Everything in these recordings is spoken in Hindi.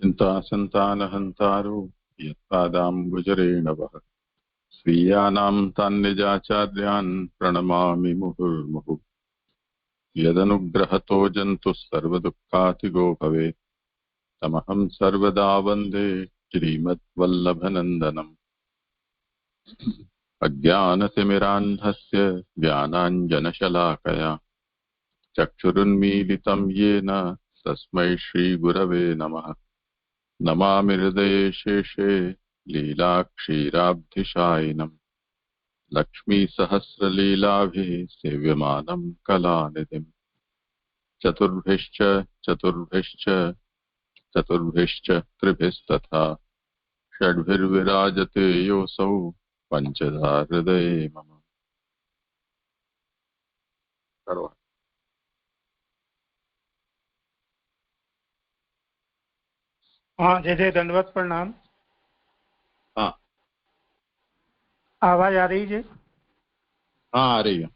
चिन्तासन्तानहन्तारो यत्पादाम्बुजरेणवः स्वीयानां तान्निजाचार्यान् प्रणमामि मुहुर्मुहुः। यदनुग्रहतो जन्तुः सर्वदुःखातिगो भवेत् तमहं सर्वदा वन्दे श्रीमद्वल्लभनन्दनम्। अज्ञानतिमिरान्धस्य ज्ञानाञ्जनशलाकया चक्षुरुन्मीलितं येन तस्मै श्रीगुरवे नमः। नमामि हृदये शेषे लीलाक्षीराब्धिशायिनम् लक्ष्मीसहस्रलीलाभिः सेव्यमानं कलानिधिम्। चतुर्भिश्च चतुर्भिश्च चतुर्भिश्च त्रिभिस्तथा षड्भिर्विराजते योऽसौ पञ्चधा हृदये मम। हाँ, जय जय, दंडवत प्रणाम। हाँ, आवाज आ रही है? हाँ, आ रही है।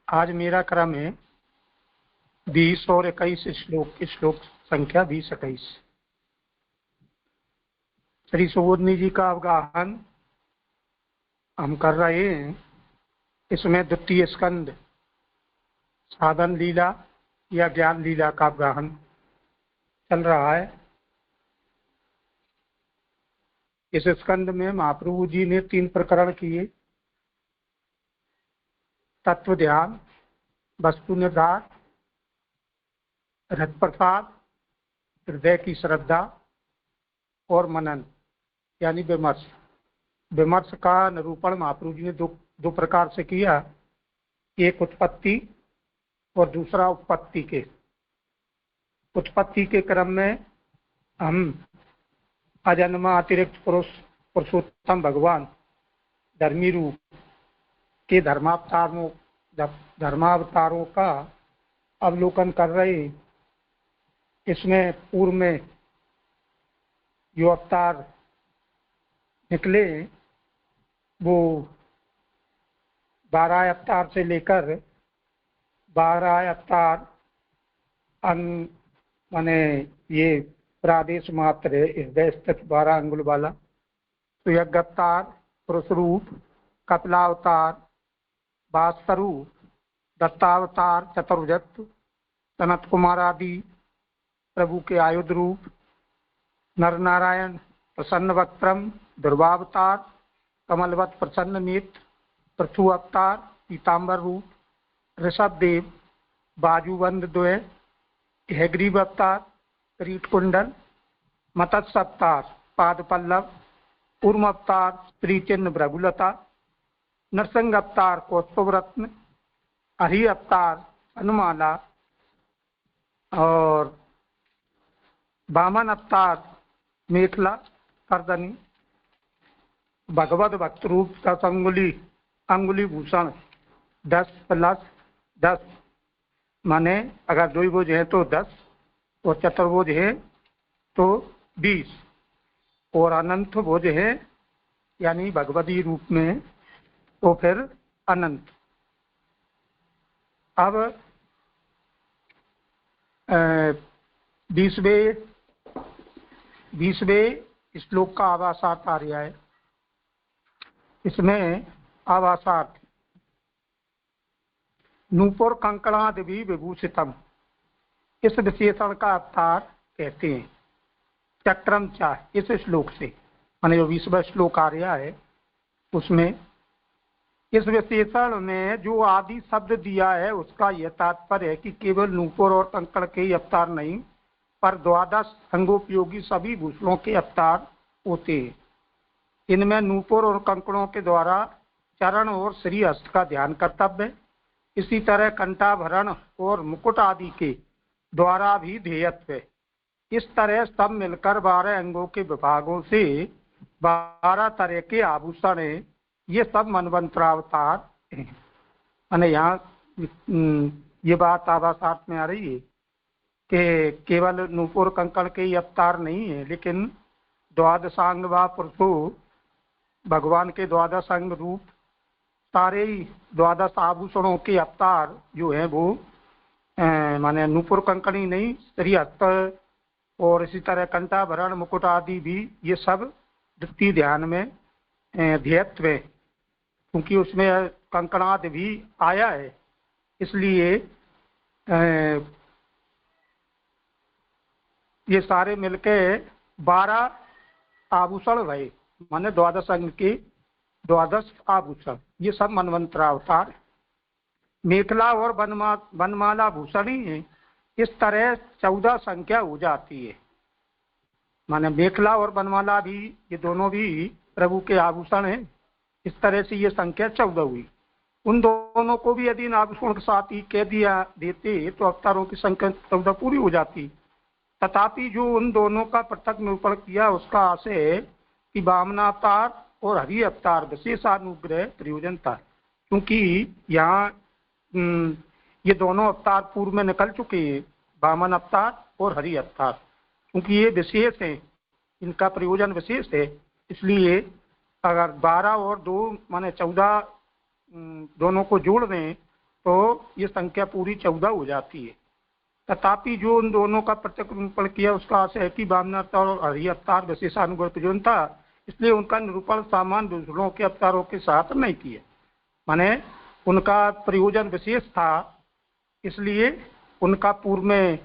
आज मेरा क्रम है 20 और 21 श्लोक संख्या 20-21। श्री सुबोधनी जी का अवगाहन हम कर रहे हैं। इसमें द्वितीय स्कंद साधन लीला या ज्ञान लीला का अवगाहन चल रहा है। इस स्कंद में महाप्रभु जी ने 3 प्रकरण किए: तत्व ध्यान, वस्तु निर्धार, रथ प्रसाद, हृदय की श्रद्धा और मनन यानी विमर्श। विमर्श का निरूपण महाप्रभु जी ने दो प्रकार से किया, एक उत्पत्ति और दूसरा उपपत्ति के। उत्पत्ति के क्रम में हम अजन्मा अतिरिक्त पुरुषोत्तम भगवान धर्मी रूप के धर्मावतारों का अवलोकन कर रहे हैं। इसमें पूर्व में जो अवतार निकले वो 12 अवतार से लेकर 12 अवतार माने ये प्रादेश मात्र है, हृदय स्थित 12 अंगुल वाला। तो यज्ञ अवतार, पुरुष रूप, कपिलावतार, वास्तरूप, दत्तावतार, चतुर्भुज, सनत कुमार आदि प्रभु के आयुध रूप, नर नारायण, प्रसन्न वक्त्रम, ध्रुवावतार, कमलवत प्रसन्न नेत्र, पृथु अवतार, पीताम्बर रूप, ऋषभ देव, बाजूबंद द्वय, हैग्रीव अवतार, किरीट कुंडल, मत्स्य अवतार, पाद पल्लव, उर्म अवतार, स्त्री चिन्ह भृगुलता, नरसिंह अवतार, कौस्तुभ रत्न, हरि अवतार, अनुमाला और वामन अवतार, मेखला कर्दनी, भगवत भक्त रूप 10 अंगुली भूषण, 10+10 माने अगर द्विभुज है तो 10 और चतुर्भुज है तो 20 और अनंत भुज है यानी भगवती रूप में तो फिर अनंत। अब 20वें श्लोक का आभासार्थ आ रहा है। इसमें आभासार्थ नूपुर कंकणादि भी विभूषितम, इस विशेषण का अवतार कहते हैं। चक्रम चा, इस श्लोक से माने जो 20वां श्लोक आ रहा है उसमें इस विशेषण में जो आदि शब्द दिया है उसका यह तात्पर्य है कि केवल नूपुर और कंकड़ के ही अवतार नहीं पर 12 अंगोपयोगी सभी भूषणों के अवतार होते हैं। इनमें नूपुर और कंकड़ों के द्वारा चरण और श्री हस्त का ध्यान कर्तव्य है। इसी तरह कंठाभरण और मुकुट आदि के द्वारा भी ध्येयत्व है। इस तरह सब मिलकर 12 अंगों के विभागों से 12 तरह के आभूषण हैं। ये सब मनवंतरावतार हैं। माने यहाँ ये बात आभासार्थ में आ रही है कि केवल नूपुर कंकड़ के ही अवतार नहीं है, लेकिन 12 अंग व पुरुषो भगवान के 12 अंग रूप सारे ही 12 आभूषणों के अवतार जो है वो माने नूपुर कंकड़ ही नहीं, श्री हस्त और इसी तरह कंठाभरण मुकुट आदि भी ये सब द्वितीय ध्यान में ध्येयत्व है, क्योंकि उसमें कंकणादि भी आया है। इसलिए ये सारे मिलके 12 आभूषण भये, माने 12 अंग के 12 आभूषण, ये सब मनवंतरावतार। मेखला और वनमाला भूषण ही है, इस तरह 14 संख्या हो जाती है। माने मेखला और वनमाला भी, ये दोनों भी प्रभु के आभूषण हैं। इस तरह से ये संख्या 14 हुई। उन दोनों को भी यदि इन आभूषणों के साथ ही कह दिया देते तो अवतारों की संख्या 14 पूरी हो जाती। तथापि जो उन दोनों का पृथक निरूपण किया उसका आशय है कि वामनावतार और हरि अवतार विशेषानुग्रह प्रयोजन था, क्योंकि यहाँ ये दोनों अवतार पूर्व में निकल चुके हैं, वामन अवतार और हरि अवतार, क्योंकि ये विशेष है, इनका प्रयोजन विशेष है। इसलिए अगर 12 और 2 माने 14 दोनों को जोड़ दें तो ये संख्या पूरी 14 हो जाती है। तथापि जो उन दोनों का प्रत्यक्ष निरूपण किया उसका आशय है कि वामन अवतार और हरि अवतार विशेषानुग्रह प्रयोजन था, इसलिए उनका निरूपण सामान्य दूसरों के अवतारों के साथ नहीं किया। माने उनका प्रयोजन विशेष था, इसलिए उनका पूर्व में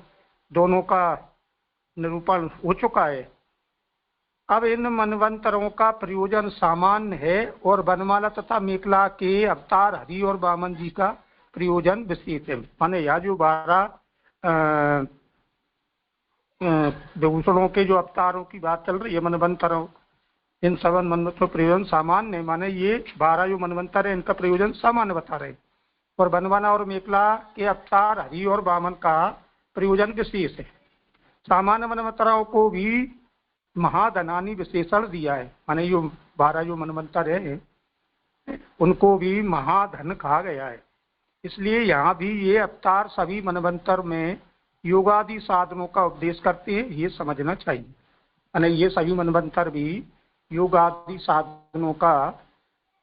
दोनों का निरूपण हो चुका है। अब इन मनवंतरों का प्रयोजन सामान्य है और वनमाला तथा मेखला के अवतार हरि और वामन जी का प्रयोजन विशेष है। माने यह जो 12 विभूषणों के जो अवतारों की बात चल रही है मनवंतरों, इन सब मनवंतरों प्रयोजन सामान्य है। माने ये 12 जो मनवंतर है इनका प्रयोजन सामान्य बता रहे, और वनमाला और मेखला के अवतार हरि और वामन का प्रयोजन विशेष है। सामान्य मनवंतरों को भी महाधनानी विशेषण दिया है। माने जो 12 जो मनवंतर है उनको भी महाधन कहा गया है। इसलिए यहाँ भी ये अवतार सभी मनवंतर में योगादि साधनों का उपदेश करते हैं, ये समझना चाहिए। यानी ये सभी मनवंतर भी योगादि साधनों का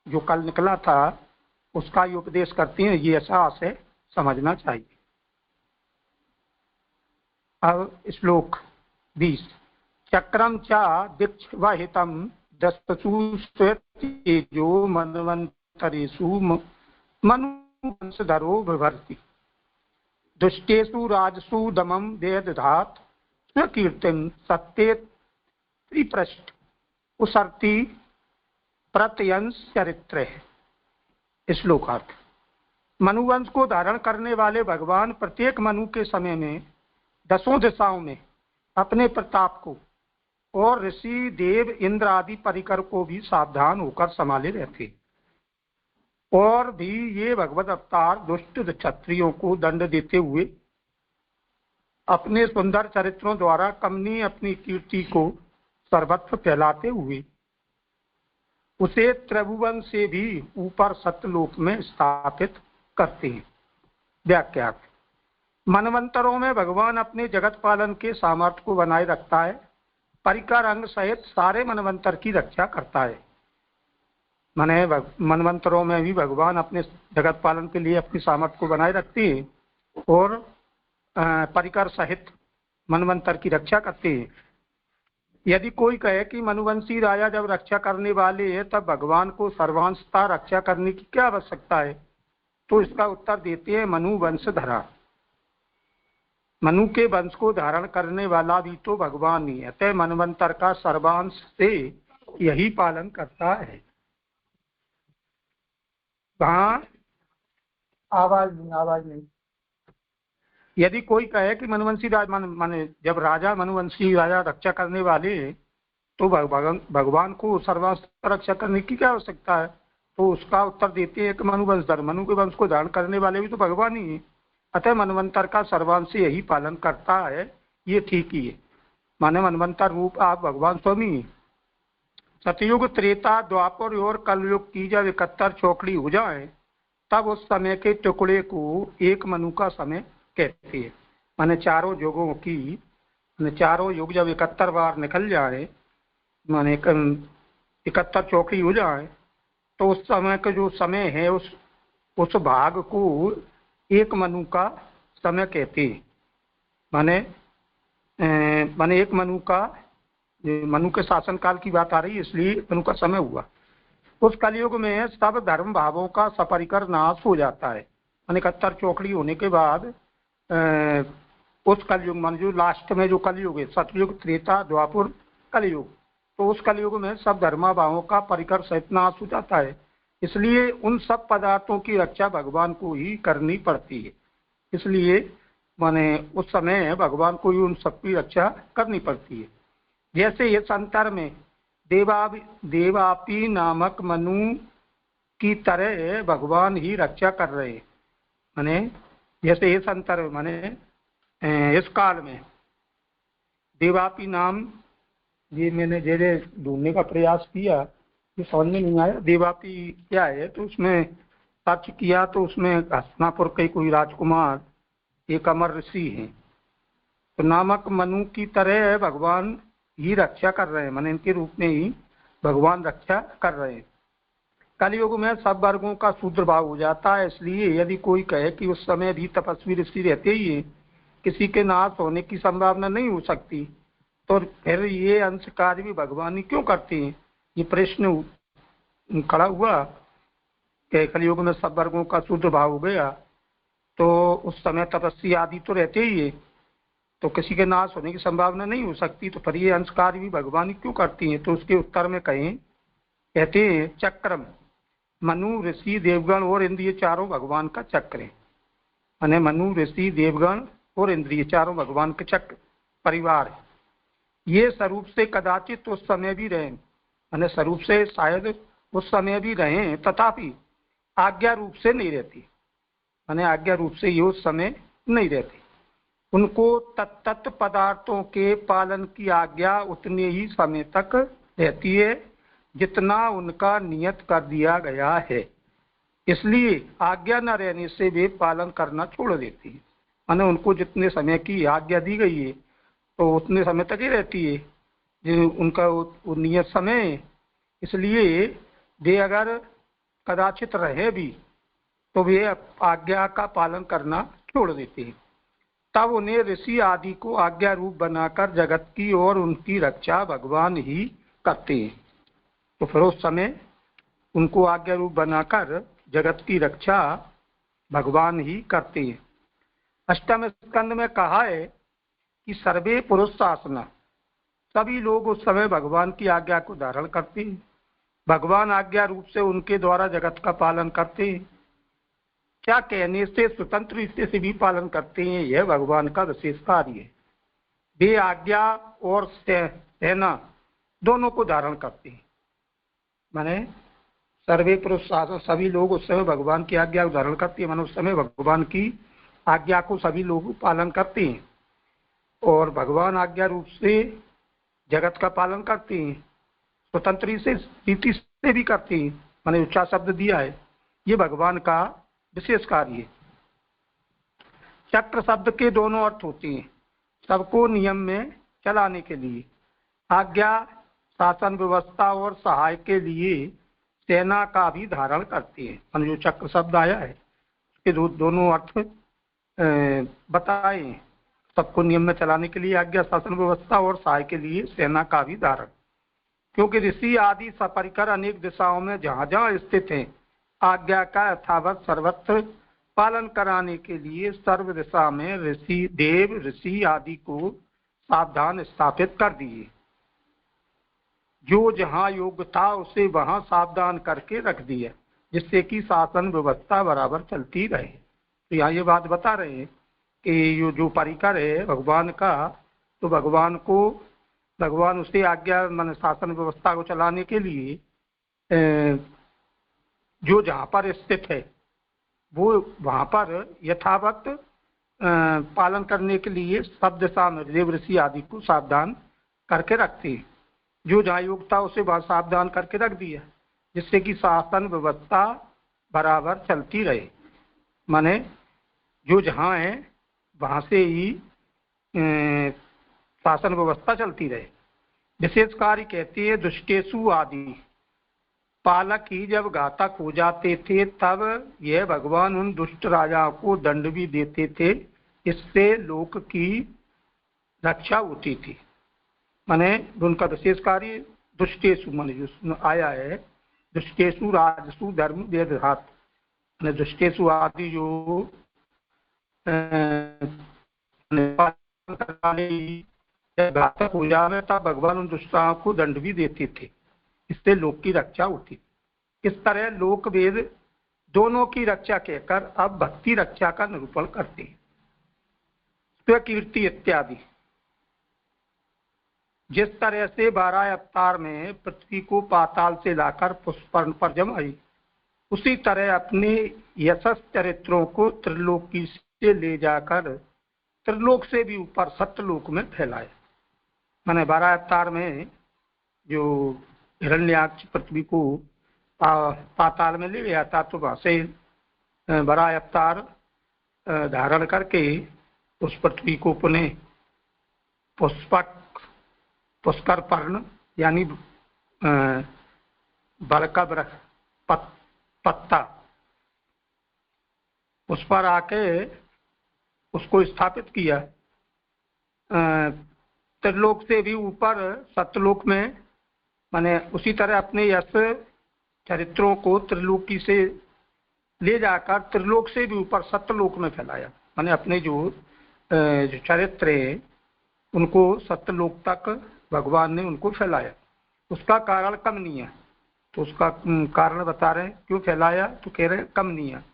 जो कल निकला था उसका ही उपदेश करते हैं, ये ऐसा आशय समझना चाहिए। अब श्लोक 20। चक्रम चा दीक्ष वहितम दस्तसु तेजो मनवंतरेषु मनुवंशधरो विभर्ति दुष्टेषु राजसु दमम वेदधात स्वकीर्तिम सत्ये त्रिपृष्ठ उसर्ति प्रत्यंश चरित्र है। श्लोकार्थ। मनुवंश को धारण करने वाले भगवान प्रत्येक मनु के समय में 10 दिशाओं में अपने प्रताप को और ऋषि देव इंद्र आदि परिकर को भी सावधान होकर संभाले रहते, और भी ये भगवत अवतार दुष्ट क्षत्रियों को दंड देते हुए अपने सुंदर चरित्रों द्वारा कमनीय अपनी कीर्ति को सर्वत्र फैलाते हुए उसे त्रिभुवन से भी ऊपर सत्यलोक में स्थापित करते हैं। व्याख्या। मनवंतरों में भगवान अपने जगत पालन के सामर्थ्य को बनाए रखता है, परिकर अंग सहित सारे मनवंतर की रक्षा करता है। माने मनवंतरों में भी भगवान अपने जगत पालन के लिए अपनी सामर्थ्य को बनाए रखते हैं और परिकर सहित मनवंतर की रक्षा करते हैं। यदि कोई कहे कि मनुवंशी राजा जब रक्षा करने वाले हैं तब भगवान को सर्वांशता रक्षा करने की क्या आवश्यकता है, तो इसका उत्तर देते हैं मनु वंशधरा। मनु के वंश को धारण करने वाला भी तो भगवान ही है, अतः मनवंतर का सर्वांश से यही पालन करता है। कहाँ आवाज नहीं। यदि कोई कहे कि मनुवंशी राजा माने जब राजा मनुवंशी राजा रक्षा करने वाले तो भगवान को सर्वांश रक्षा करने की क्या आवश्यकता है, तो उसका उत्तर देते हैं कि मनुवंशधर, मनु के वंश को धारण करने वाले भी तो भगवान ही है, अतः मनवंतर का सर्वांश से यही पालन करता है, ये ठीक ही है। माने मनवंतर रूप आप भगवान स्वामी। सतयुग त्रेता द्वापर और कलयुग की जब 71 चौकड़ी हो जाए तब उस समय के टुकड़े को एक मनु का समय कहते हैं। माने चारों युगों की, चारों युग जब 71 बार निकल जाए, माने 71 चौकड़ी हो जाए तो उस समय का जो समय है उस भाग को एक मनु का समय कहते हैं। माने माने एक मनु का, मनु के शासन काल की बात आ रही है इसलिए मनु का समय हुआ। उस कलयुग में सब धर्म भावों का सपरिकर नाश हो जाता है। माने 71 चौकड़ी होने के बाद उस कलयुग मान जो लास्ट में जो कलयुग है, सतयुग, त्रेता, द्वापर, कलयुग, तो उस कलयुग में सब धर्मा भावों का परिकर सहित नाश हो जाता है। इसलिए उन सब पदार्थों की रक्षा भगवान को ही करनी पड़ती है। इसलिए माने उस समय भगवान को ही उन सब की रक्षा करनी पड़ती है। जैसे ये संतर में देवापी नामक मनु की तरह भगवान ही रक्षा कर रहे हैं। माने जैसे ये संतर माने इस काल में देवापी नाम, ये मैंने जैसे ढूंढने का प्रयास किया, ये समझ में नहीं आया देवापी क्या है, तो उसमें सर्च किया तो उसमें हस्तिनापुर के कोई राजकुमार एक अमर ऋषि हैं, तो नामक मनु की तरह भगवान ही रक्षा कर रहे हैं। माने इनके रूप में ही भगवान रक्षा कर रहे हैं। कलयुग में सब वर्गों का शूद्र भाव हो जाता है। इसलिए यदि कोई कहे कि उस समय भी तपस्वी ऋषि रहते ही हैं, किसी के नाश होने की संभावना नहीं हो सकती, तो फिर ये अंश कार्य भी भगवान ही क्यों करते हैं? ये प्रश्न खड़ा हुआ कि कलयुग में सब वर्गों का शूद्र भाव हो गया, तो उस समय तपस्वी आदि तो रहते ही है, तो किसी के नाश होने की संभावना नहीं हो सकती, तो फिर ये अंश कार्य भी भगवान ही क्यों करती हैं? तो उसके उत्तर में कहते हैं चक्रम, मनु, ऋषि, देवगण और इंद्रिय चारों भगवान का चक्र है। माने मनु, ऋषि, देवगण और इंद्रिय चारों भगवान के चक्र परिवार है। ये स्वरूप से कदाचित उस समय भी रहे, माने स्वरूप से शायद उस समय भी रहे, तथापि आज्ञा रूप से नहीं रहती। माने आज्ञा रूप से ये उस समय नहीं रहती। उनको तत्त पदार्थों के पालन की आज्ञा उतने ही समय तक रहती है जितना उनका नियत कर दिया गया है। इसलिए आज्ञा न रहने से वे पालन करना छोड़ देती है। माने उनको जितने समय की आज्ञा दी गई है तो उतने समय तक ही रहती है जो उनका वो नियत समय है। इसलिए वे अगर कदाचित रहे भी तो वे आज्ञा का पालन करना छोड़ देते हैं। तब उन्हें ऋषि आदि को आज्ञा रूप बनाकर जगत की और उनकी रक्षा भगवान ही करते हैं। तो फिर उस समय उनको आज्ञा रूप बनाकर जगत की रक्षा भगवान ही करते हैं। अष्टम स्कंद में कहा है कि सर्वे पुरुष शासना, सभी लोग उस समय भगवान की आज्ञा को धारण करते हैं। भगवान आज्ञा रूप से उनके द्वारा जगत का पालन करते हैं। क्या कहने से स्वतंत्र रीति से भी पालन करते हैं, यह भगवान का विशेष कार्य है। वे आज्ञा और सेना दोनों को धारण करते हैं। माने सर्वे पुरुष शासन, सभी लोग उस समय भगवान की आज्ञा को धारण करते हैं। माने उस समय भगवान की आज्ञा को सभी लोग पालन करते हैं और भगवान आज्ञा रूप से जगत का पालन करते हैं, स्वतंत्र रीति से भी करते हैं। माने उच्चा शब्द दिया है, ये भगवान का विशेष कार्य है। चक्र शब्द के दोनों अर्थ होते हैं, सबको नियम में चलाने के लिए, आज्ञा, शासन व्यवस्था और सहाय के लिए सेना का भी धारण करते हैं। मान जो चक्र शब्द आया है उसके दोनों अर्थ बताए हैं। सबको नियम में चलाने के लिए आज्ञा, शासन व्यवस्था और सहाय के लिए सेना का भी धारण। क्योंकि ऋषि आदि सपरिकर अनेक दिशाओं में जहाँ जहाँ स्थित हैं, आज्ञा का यथावत सर्वत्र पालन कराने के लिए सर्व दिशा में देव ऋषि आदि को सावधान स्थापित कर दिए। जो जहाँ योग्य था उसे वहाँ सावधान करके रख दिया, जिससे कि शासन व्यवस्था बराबर चलती रहे। तो यहाँ ये बात बता रहे हैं कि ये जो परिकर है भगवान का, तो भगवान उसे आज्ञा मान शासन व्यवस्था को चलाने के लिए जो जहाँ पर स्थित है वो वहाँ पर यथावत पालन करने के लिए सब दिशा में देव ऋषि आदि को सावधान करके रखते हैं। जो जहाँ योग्यता उसे वहाँ सावधान करके रख दिया, जिससे कि शासन व्यवस्था बराबर चलती रहे। माने जो जहाँ है वहाँ से ही शासन व्यवस्था चलती रहे। विशेष कार्य कहते हैं दुष्टेशु आदि पालक ही जब घातक हो जाते थे तब यह भगवान उन दुष्ट राजाओं को दंड भी देते थे। इससे लोक की रक्षा होती थी। माने उनका विशेष कार्य दुष्टेषु, माने जो आया है दुष्टेषु राजसु धर्म वेदघात, माने दुष्टेषु आदि जो घातक हो जावे तब भगवान उन दुष्टाओं को दंड भी देते थे, इससे लोक की रक्षा होती। इस तरह लोक वेद दोनों की रक्षा कहकर अब भक्ति रक्षा का निरूपण करते हैं। स्वकीर्ति इत्यादि। जिस तरह से 12 अवतार में पृथ्वी को पाताल से लाकर पुष्करण पर जमाई, उसी तरह अपने यशस चरित्रों को त्रिलोकी से ले जाकर त्रिलोक से भी ऊपर सत्यलोक में फैलाया। माने 12 अवतार में जो हिरण्याक्ष पृथ्वी को पाताल में ले गया था, तो वहां से 12 अवतार धारण करके उस पृथ्वी को पुनः पुष्कर पर्ण यानी बल का पत्ता उस पर आके उसको स्थापित किया। त्रिलोक से भी ऊपर सत्यलोक में, माने उसी तरह अपने यश चरित्रों को त्रिलोकी से ले जाकर त्रिलोक से भी ऊपर सत्यलोक में फैलाया। माने अपने जो चरित्र है उनको सत्यलोक तक भगवान ने उनको फैलाया। उसका कारण कम नहीं है, तो उसका कारण बता रहे हैं क्यों फैलाया, तो कह रहे हैं कम नहीं है।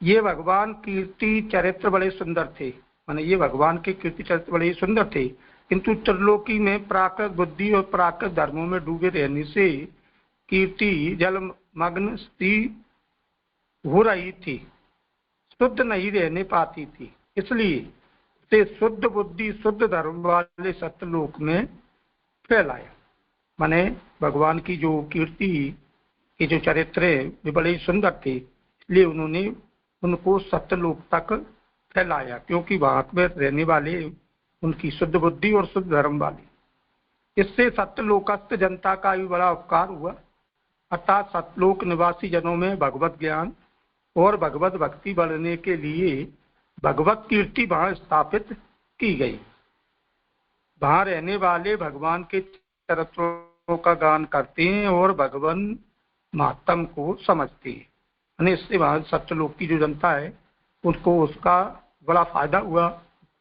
ये भगवान कीर्ति चरित्र बड़े सुंदर थे, माने ये भगवान के कीर्ति चरित्र बड़े सुंदर थे, किंतु त्रिलोकी में प्राकृत बुद्धि और प्राकृत धर्मों में डूबे रहने से कीर्ति जलमग्न सी हो रही थी, शुद्ध नहीं रहने पाती थी। इसलिए से शुद्ध बुद्धि शुद्ध धर्म वाले सत्यलोक में फैलाया। माने भगवान की जो कीर्ति के जो चरित्र है वे बड़े सुंदर थे, इसलिए उन्होंने उनको सत्यलोक तक फैलाया, क्योंकि वहां में रहने वाले उनकी शुद्ध बुद्धि और शुद्ध धर्म वाले। इससे सत्यलोकस्थ जनता का भी बड़ा उपकार हुआ, अर्थात सत्यलोक निवासी जनों में भगवत ज्ञान और भगवत भक्ति बढ़ने के लिए भगवत कीर्ति वहां स्थापित की गई। वहां रहने वाले भगवान के चरित्रों का गान करते हैं और भगवान महात्म को समझते हैं। इससे वहां सत्यलोक की जो जनता है उनको उसका बड़ा फायदा हुआ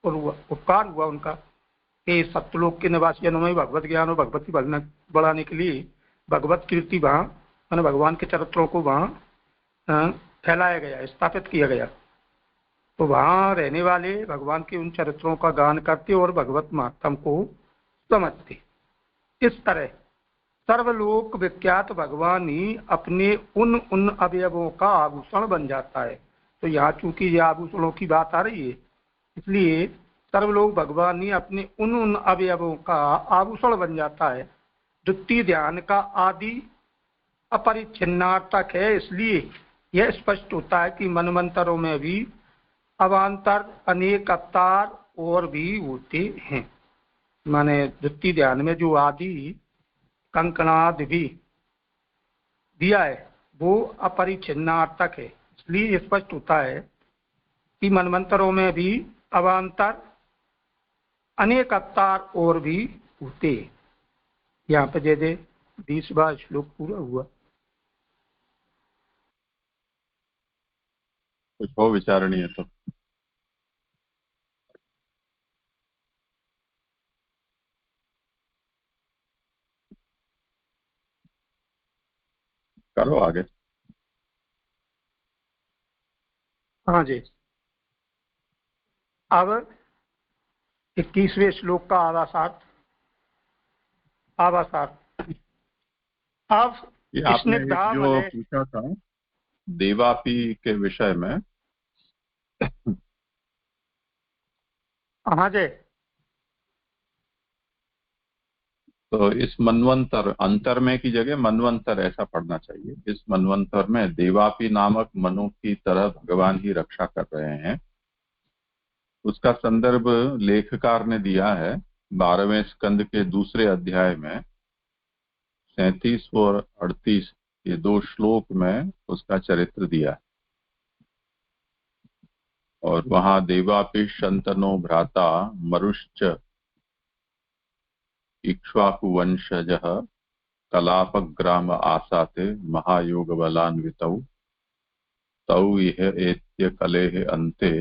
और उपकार हुआ उनका, कि सत्यलोक के निवासी जनों में भगवत ज्ञान और भगवती बढ़ाने के लिए भगवत कीर्ति वहां, मैंने भगवान के चरित्रों को वहां फैलाया गया, स्थापित किया गया। तो वहां रहने वाले भगवान के उन चरित्रों का गान करते और भगवत महात्म को समझते। इस तरह सर्वलोक विख्यात भगवान ही अपने उन अवयवों का आभूषण बन जाता है। तो यहाँ चूंकि ये आभूषणों की बात आ रही है, इसलिए सर्वलोक भगवान ही अपने उन अवयवों का आभूषण बन जाता है। द्वितीय ध्यान का आदि अपरिच्छिन्नार्थक है, इसलिए यह स्पष्ट होता है कि मनवंतरों में भी अवान्तर अनेक अवतार और भी होते हैं। माने द्वितीय ध्यान में जो आदि कंकणादि भी दिया है वो अपरिच्छिन्नार्थक है, इसलिए स्पष्ट होता है कि मनवंतरों में भी अवान्तर अनेक अवतार और भी होते। यहाँ पे जैसे 20वां श्लोक पूरा हुआ। कुछ हो विचारणीय तो करो आगे। हाँ जी, अब 21वें श्लोक का आवासार्थ। अब ये आपने जो पूछा था देवापी के विषय में। हाँ जी, तो इस मनवंतर अंतर में की जगह मनवंतर ऐसा पढ़ना चाहिए। इस मनवंतर में देवापी नामक मनु की तरह भगवान ही रक्षा कर रहे हैं। उसका संदर्भ लेखकार ने दिया है 12वें स्कंद के दूसरे अध्याय में 37 और 38 ये 2 श्लोक में उसका चरित्र दिया है। और वहां देवापि शंतनो भ्राता मरुश्च इक्ष्वाकुवंशजः कलापग्राम आसाते महायोग बलान्वितौ तौ इह एत्य कलेः अन्ते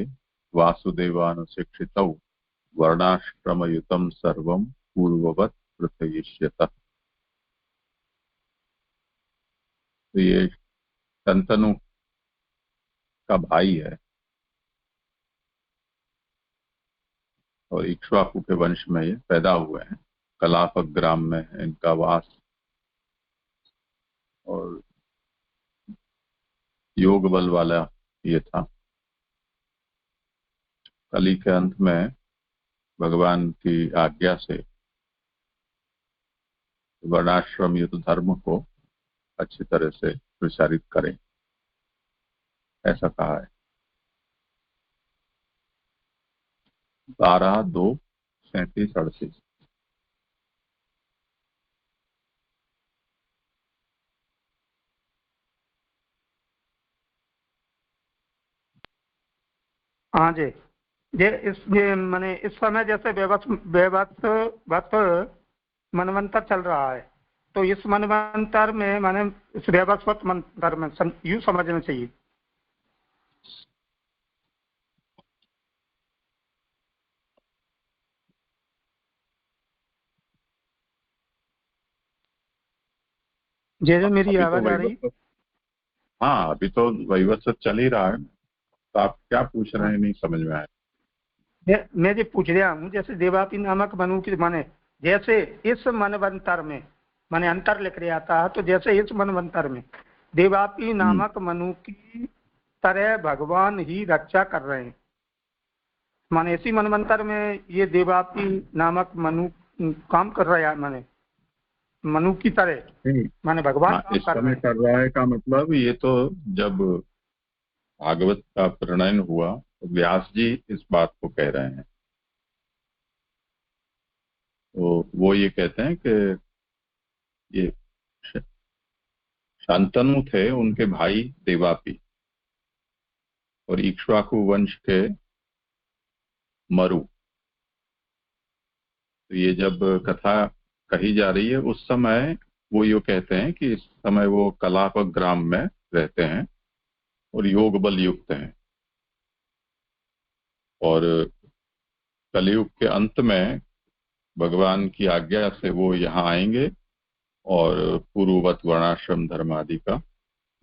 वासुदेवानुशिक्षितौ वर्णाश्रमयुतं सर्वं पूर्ववत् प्रथयिष्यतः। तो ये शंतनु का भाई है और इक्ष्वाकु के वंश में ये पैदा हुए हैं। कलापक ग्राम में इनका वास और योग बल वाला ये था। कली के अंत में भगवान की आज्ञा से वर्णाश्रम युक्त धर्म को अच्छी तरह से प्रचारित करें, ऐसा कहा है। 12, 2, 37, 38। हाँ जी। ये माने इस समय जैसे वैवत्स मनवंतर चल रहा है, तो इस मनवंतर में माने इस वैवस्वत मनवंतर में यूं समझना चाहिए। जे जो मेरी अभी तो आवाज आ रही? हाँ, अभी तो वैवस्वत चल ही रहा है। तो आप क्या पूछ रहे हैं, नहीं समझ में आया। मैं जो पूछ रहा हूँ, जैसे देवापी नामक मनु की माने जैसे इस मनवंतर में माने अंतर लिख रहा था, तो जैसे इस मनवंतर में देवापी नामक मनु की तरह भगवान ही रक्षा कर रहे हैं। माने इसी मनवंतर में ये देवापी नामक मनु काम कर रहा है, माने मनु की तरह माने भगवान काम इस कर रहे समय हैं। कर रहा है का मतलब ये तो जब भागवत का प्रणयन हुआ तो व्यास जी इस बात को कह रहे हैं। तो वो ये कहते हैं कि ये शांतनु थे, उनके भाई देवापी, और इक्ष्वाकु वंश के मरु। तो ये जब कथा कही जा रही है उस समय वो ये कहते हैं कि इस समय वो कलापक ग्राम में रहते हैं और योग बल युक्त हैं, और कलयुग के अंत में भगवान की आज्ञा से वो यहाँ आएंगे और पूर्ववत वर्णाश्रम धर्म आदि का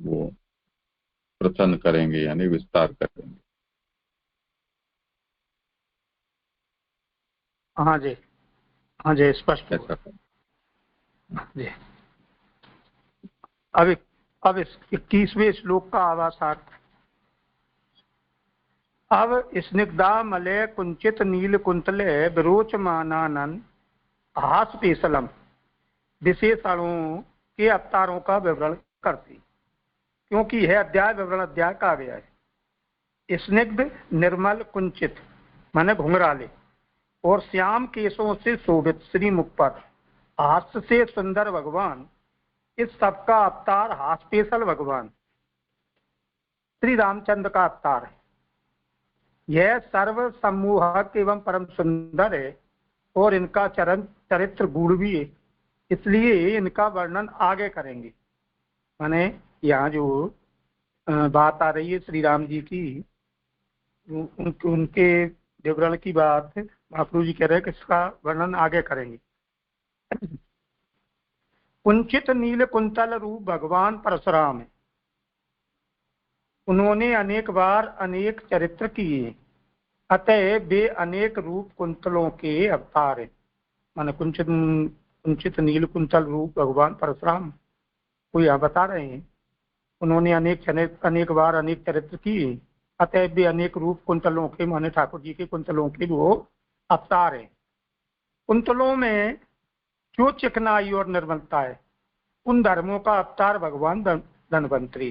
वो प्रथन करेंगे, यानी विस्तार करेंगे। हाँ जी, हाँ जी, स्पष्ट ऐसा जी। अब इस 21वें श्लोक का आवासार। अब स्निग्धा मलय कुंचित नील कुंतले विरोचमानानन हास्पेशलम विशेषणों के अवतारों का विवरण करती, क्योंकि यह अध्याय विवरण अध्याय कहा गया है। स्निग्ध निर्मल कुंचित माने घुंघराले और श्याम केशों से शोभित श्रीमुख पर हास्य से सुंदर भगवान, इस सबका अवतार हास्पेशल भगवान श्री रामचंद्र का अवतार है। यह सर्व सम्मोहक एवं परम सुंदर है और इनका चरित्र गूढ़ भी है, इसलिए इनका वर्णन आगे करेंगे। माने यहाँ जो बात आ रही है श्री राम जी की, उनके विवरण की बात महाप्रभु जी कह रहे हैं कि इसका वर्णन आगे करेंगे। कुंचित नील कुंतल रूप भगवान परशुराम है। उन्होंने अनेक बार अनेक चरित्र किए, अतः वे अनेक रूप कुंतलों के अवतार हैं। माने कुंचित नील कुंतल रूप भगवान परशुराम को यहाँ बता रहे हैं। उन्होंने अनेक बार अनेक चरित्र किए, अतः वे अनेक रूप कुंतलों के माने ठाकुर जी के कुंतलों के वो अवतार हैं। कुंतलों में जो चिकनाई और निर्मलता है, उन धर्मों का अवतार भगवान धन्वंतरी।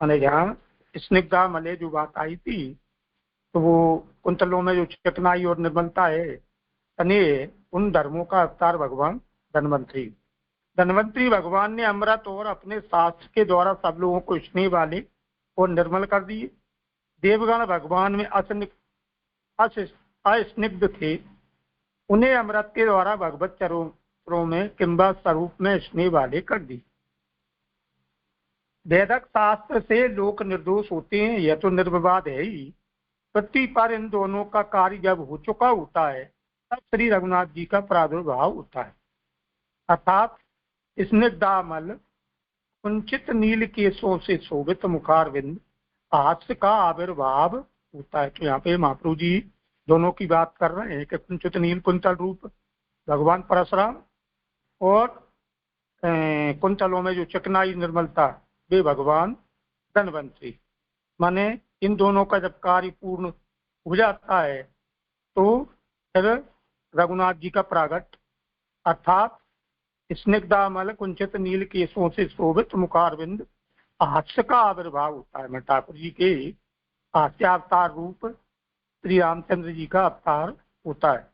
माने यहाँ स्निग्धा मलय जो बात आई थी, तो वो कुंतलों में जो चिकनाई और निर्मलता है तने उन धर्मों का अवतार भगवान धन्वंतरी। धन्वंतरी भगवान ने अमृत और अपने शास्त्र के द्वारा सब लोगों को स्नेह वाले और निर्मल कर दिए। देवगण भगवान में अस्निग्ध थे, उन्हें अमृत के द्वारा भगवत चरणों में किंबा स्वरूप में स्नेह वाले कर दी। वेदक शास्त्र से लोक निर्दोष होते हैं, यह तो निर्विवाद है ही। पृथ्वी पर इन दोनों का कार्य जब हो चुका होता है तब श्री रघुनाथ जी का प्रादुर्भाव होता है, अर्थात स्निग्धामल कुंचित नील केशों से शोभित मुखारविंद हास्य का आविर्भाव होता है। तो यहाँ पे महाप्रभु जी दोनों की बात कर रहे हैं कि कुंचित नील कुंतल रूप भगवान परशुराम और कुंतलों में जो चिकनाई निर्मलता वे भगवान धन्वंतरी। माने इन दोनों का जब कार्य पूर्ण हो जाता है तो फिर रघुनाथ जी का प्रागट अर्थात स्निग्धामल कुंचित नील केशों से शोभित मुखारविंद हास्य का आविर्भाव होता है। ठाकुर जी के हास्यावतार रूप श्री रामचंद्र जी का अवतार होता है,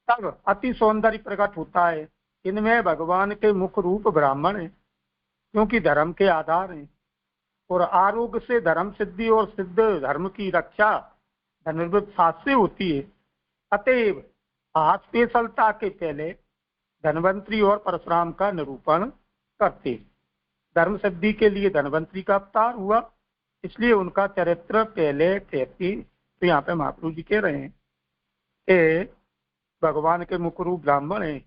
तब अति सौंदर्य प्रकट होता है। इनमें भगवान के मुख रूप ब्राह्मण है, क्योंकि धर्म के आधार हैं, और आरोग्य से धर्म सिद्धि और सिद्ध धर्म की रक्षा धनुर्विद शास्त्र से होती है। अतएव हास्यशलता के पहले धन्वंतरी और परशुराम का निरूपण करते। धर्म सिद्धि के लिए धन्वंतरी का अवतार हुआ, इसलिए उनका चरित्र पहले कहते। तो यहाँ पे महाप्रभु जी कह रहे हैं कि भगवान के मुख रूप ब्राह्मण हैं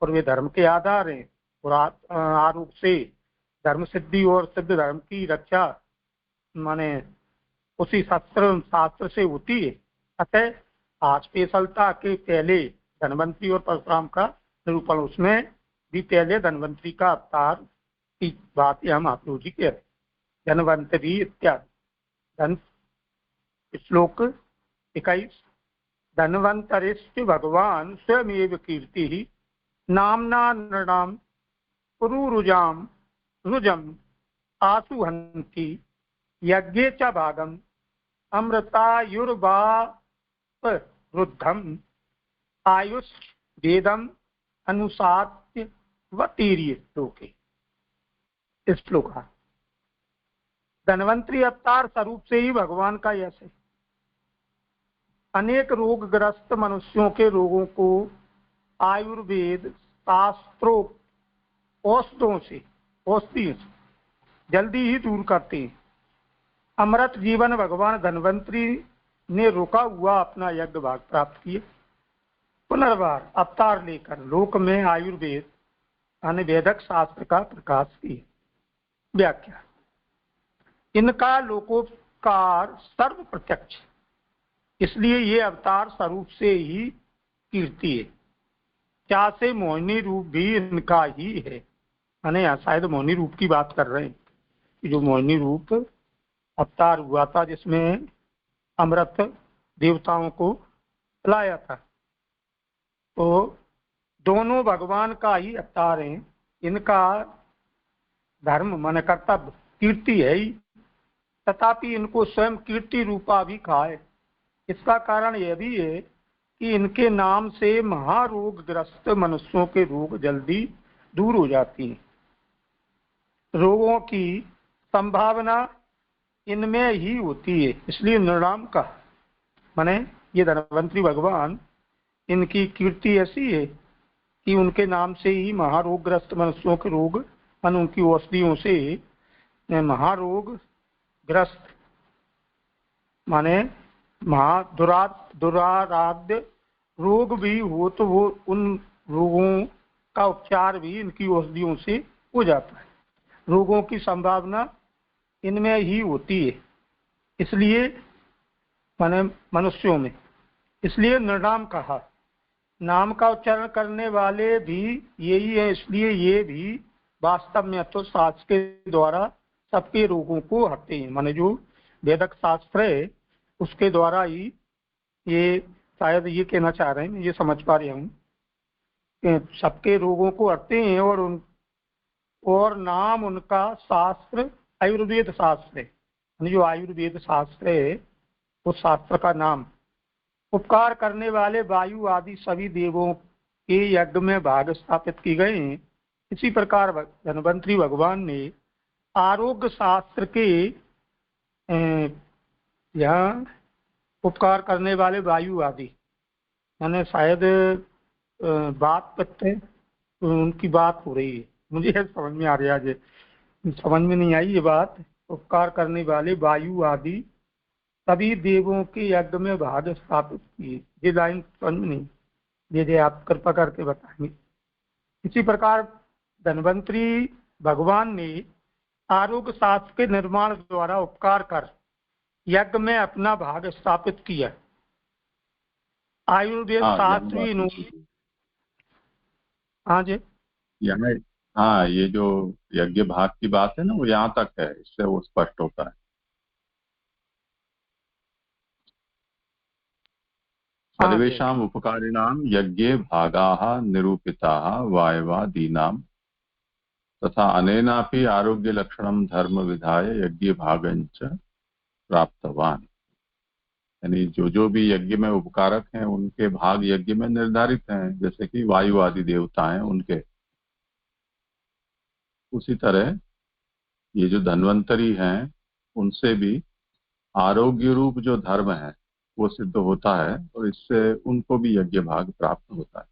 और वे धर्म के आधार हैं, और आरूप से धर्म सिद्धि और सिद्ध धर्म की रक्षा माने उसी शास्त्र से होती है। अतः हास्यशलता के पहले धन्वंतरी और परशुराम का निरूपण, उसमें भी पहले धन्वंतरी का अवतार की बात हम महाप्रभु जी कह रहे। धन्वंतरी इत्यादि। श्लोक 21। धन्वंतरिश्च भगवान स्वयमेव कीर्ति नामना नृणाम पुरुरुजाम रुजम आसुहंति यज्ञे च भागम अमृतायुर्वापरुद्धम आयुष वेदम अनुसात्य वतीर्य श्लोके। इस श्लोक का धन्वंतरी अवतार स्वरूप से ही भगवान का यश है। अनेक रोगग्रस्त मनुष्यों के रोगों को आयुर्वेद शास्त्रों औषधियों से जल्दी ही दूर करते हैं। अमृत जीवन भगवान धन्वंतरी ने रुका हुआ अपना यज्ञ भाग प्राप्त किए, पुनर्बार अवतार लेकर लोक में आयुर्वेद यानी वेदक शास्त्र का प्रकाश किए। व्याख्या। इनका लोकोपकार सर्व प्रत्यक्ष, इसलिए ये अवतार स्वरूप से ही कीर्ति है। क्या से मोहिनी रूप भी इनका ही है, यानी शायद मोहिनी रूप की बात कर रहे हैं, जो मोहिनी रूप अवतार हुआ था जिसमें अमृत देवताओं को लाया था, तो दोनों भगवान का ही अवतार हैं। इनका धर्म मन कर्तव्य कीर्ति है ही, तथापि इनको स्वयं कीर्ति रूपा भी कहा है। इसका कारण यह भी है कि इनके नाम से महारोगग्रस्त मनुष्यों के रोग जल्दी दूर हो जाती हैं। रोगों की संभावना इनमें ही होती है, इसलिए नृणाम का माने ये धन्वंतरी भगवान, इनकी कीर्ति ऐसी है कि उनके नाम से ही महारोगग्रस्त मनुष्यों के रोग मन उनकी औषधियों से महारोगग्रस्त माने दुराराध्य रोग भी हो तो वो उन रोगों का उपचार भी इनकी औषधियों से हो जाता है। रोगों की संभावना इनमें ही होती है, इसलिए माने मनुष्यों में, इसलिए नृणाम कहा। नाम का उच्चारण करने वाले भी यही है, इसलिए ये भी वास्तव में तो शास्त्र के द्वारा सबके रोगों को हटते हैं। माने जो वेदक शास्त्र है उसके द्वारा ही, ये शायद ये कहना चाह रहे हैं, ये समझ पा रहे हूँ, सबके रोगों को हटते हैं। और नाम उनका शास्त्र आयुर्वेद शास्त्र है, जो आयुर्वेद शास्त्र है उस शास्त्र का नाम। उपकार करने वाले वायु आदि सभी देवों के यज्ञ में भाग स्थापित की गए हैं। इसी प्रकार धन्वंतरी भगवान ने आरोग्य शास्त्र के यहाँ उपकार करने वाले वायु आदि, मैंने शायद बात करते उनकी बात हो रही है, मुझे समझ में आ रहा है, समझ में नहीं आई ये बात। उपकार करने वाले वायु आदि सभी देवों के यज्ञ में भाग स्थापित किए, ये लाइन समझ में नहीं, ये आप कृपा करके बताएंगे। इसी प्रकार धन्वंतरी भगवान ने आरोग्य शास्त्र के निर्माण द्वारा उपकार कर यज्ञ में अपना भाग स्थापित किया। आयुर्वेद शास्त्र भी इन्होंने, हाँ जी, यहाँ, हाँ, ये जो यज्ञ भाग की बात है ना, वो यहाँ तक है, इससे वो स्पष्ट होता है। सर्वेषाम् उपकारिणां यज्ञे भागाः निरूपिताः वायवादीनां तथा अनेनापि आरोग्यलक्षणं धर्म विधाय यज्ञ भागंच प्राप्तवान। यानी जो जो भी यज्ञ में उपकारक हैं उनके भाग यज्ञ में निर्धारित हैं, जैसे कि वायु आदि देवता हैं उनके। उसी तरह ये जो धन्वंतरी हैं उनसे भी आरोग्य रूप जो धर्म है वो सिद्ध होता है, और इससे उनको भी यज्ञ भाग प्राप्त होता है।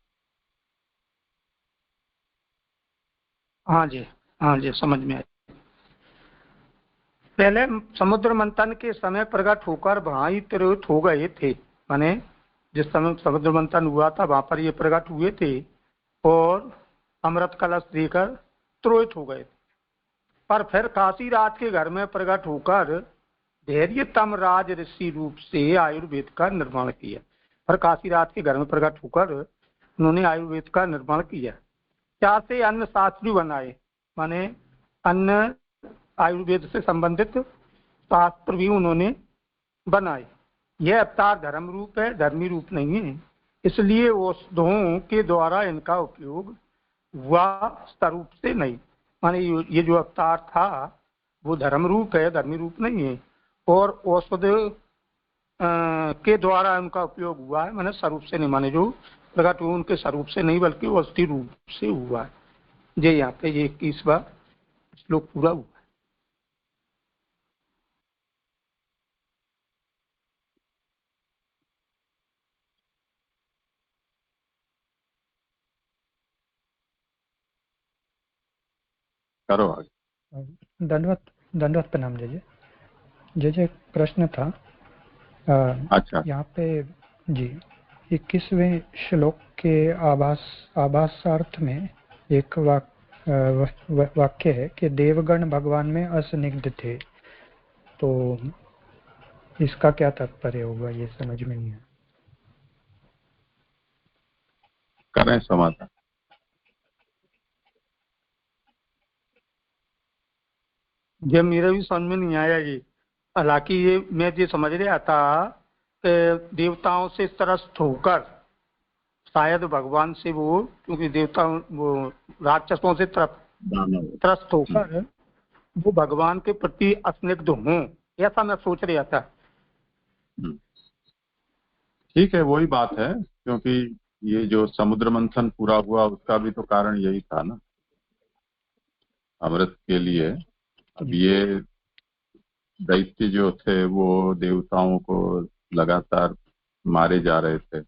हाँ जी, हाँ जी, समझ में आया। पहले समुद्र मंथन के समय प्रकट होकर वहां ही तिरोहित हो गए थे, माने जिस समय समुद्र मंथन हुआ था वहां पर ये प्रकट हुए थे और अमृत कलश देकर तिरोहित हो गए थे। पर फिर काशीराज के घर में प्रकट होकर धैर्यतम राज ऋषि रूप से आयुर्वेद का निर्माण किया। पर काशीराज के घर में प्रकट होकर उन्होंने आयुर्वेद का निर्माण किया। क्या से अन्न शास्त्री बनाए, माने अन्न आयुर्वेद से संबंधित शास्त्र भी उन्होंने बनाए। यह अवतार धर्म रूप है, धर्मी रूप नहीं है, इसलिए औषधों के द्वारा इनका उपयोग हुआ, स्वरूप से नहीं। माने ये जो अवतार था वो धर्म रूप है, धर्मी रूप नहीं है, और औषध के द्वारा उनका उपयोग हुआ है, माने स्वरूप से नहीं, माने जो प्रकट हुए उनके स्वरूप से नहीं बल्कि औषधि रूप से हुआ है। ये यहाँ पे ये 21वां श्लोक पूरा हुआ। करो आगे। दंडवत प्रणाम जय जय। जय प्रश्न था अच्छा, यहाँ पे जी 21वें श्लोक के आभासार्थ में एक वाक्य है कि देवगण भगवान में असनिग्ध थे, तो इसका क्या तात्पर्य होगा, ये समझ में नहीं है। करें समाधान। ये मेरे भी समझ में नहीं आया ये, हालांकि ये मैं ये समझ रहा था कि देवताओं से त्रस्त होकर शायद भगवान से वो, क्योंकि देवता वो राक्षसों से त्रस्त होकर वो भगवान के प्रति अस्निग्ध हों, ऐसा मैं सोच रहा था। ठीक है, वही बात है, क्योंकि ये जो समुद्र मंथन पूरा हुआ उसका भी तो कारण यही था ना, अमृत के लिए। अब ये दैत्य जो थे वो देवताओं को लगातार मारे जा रहे थे, तो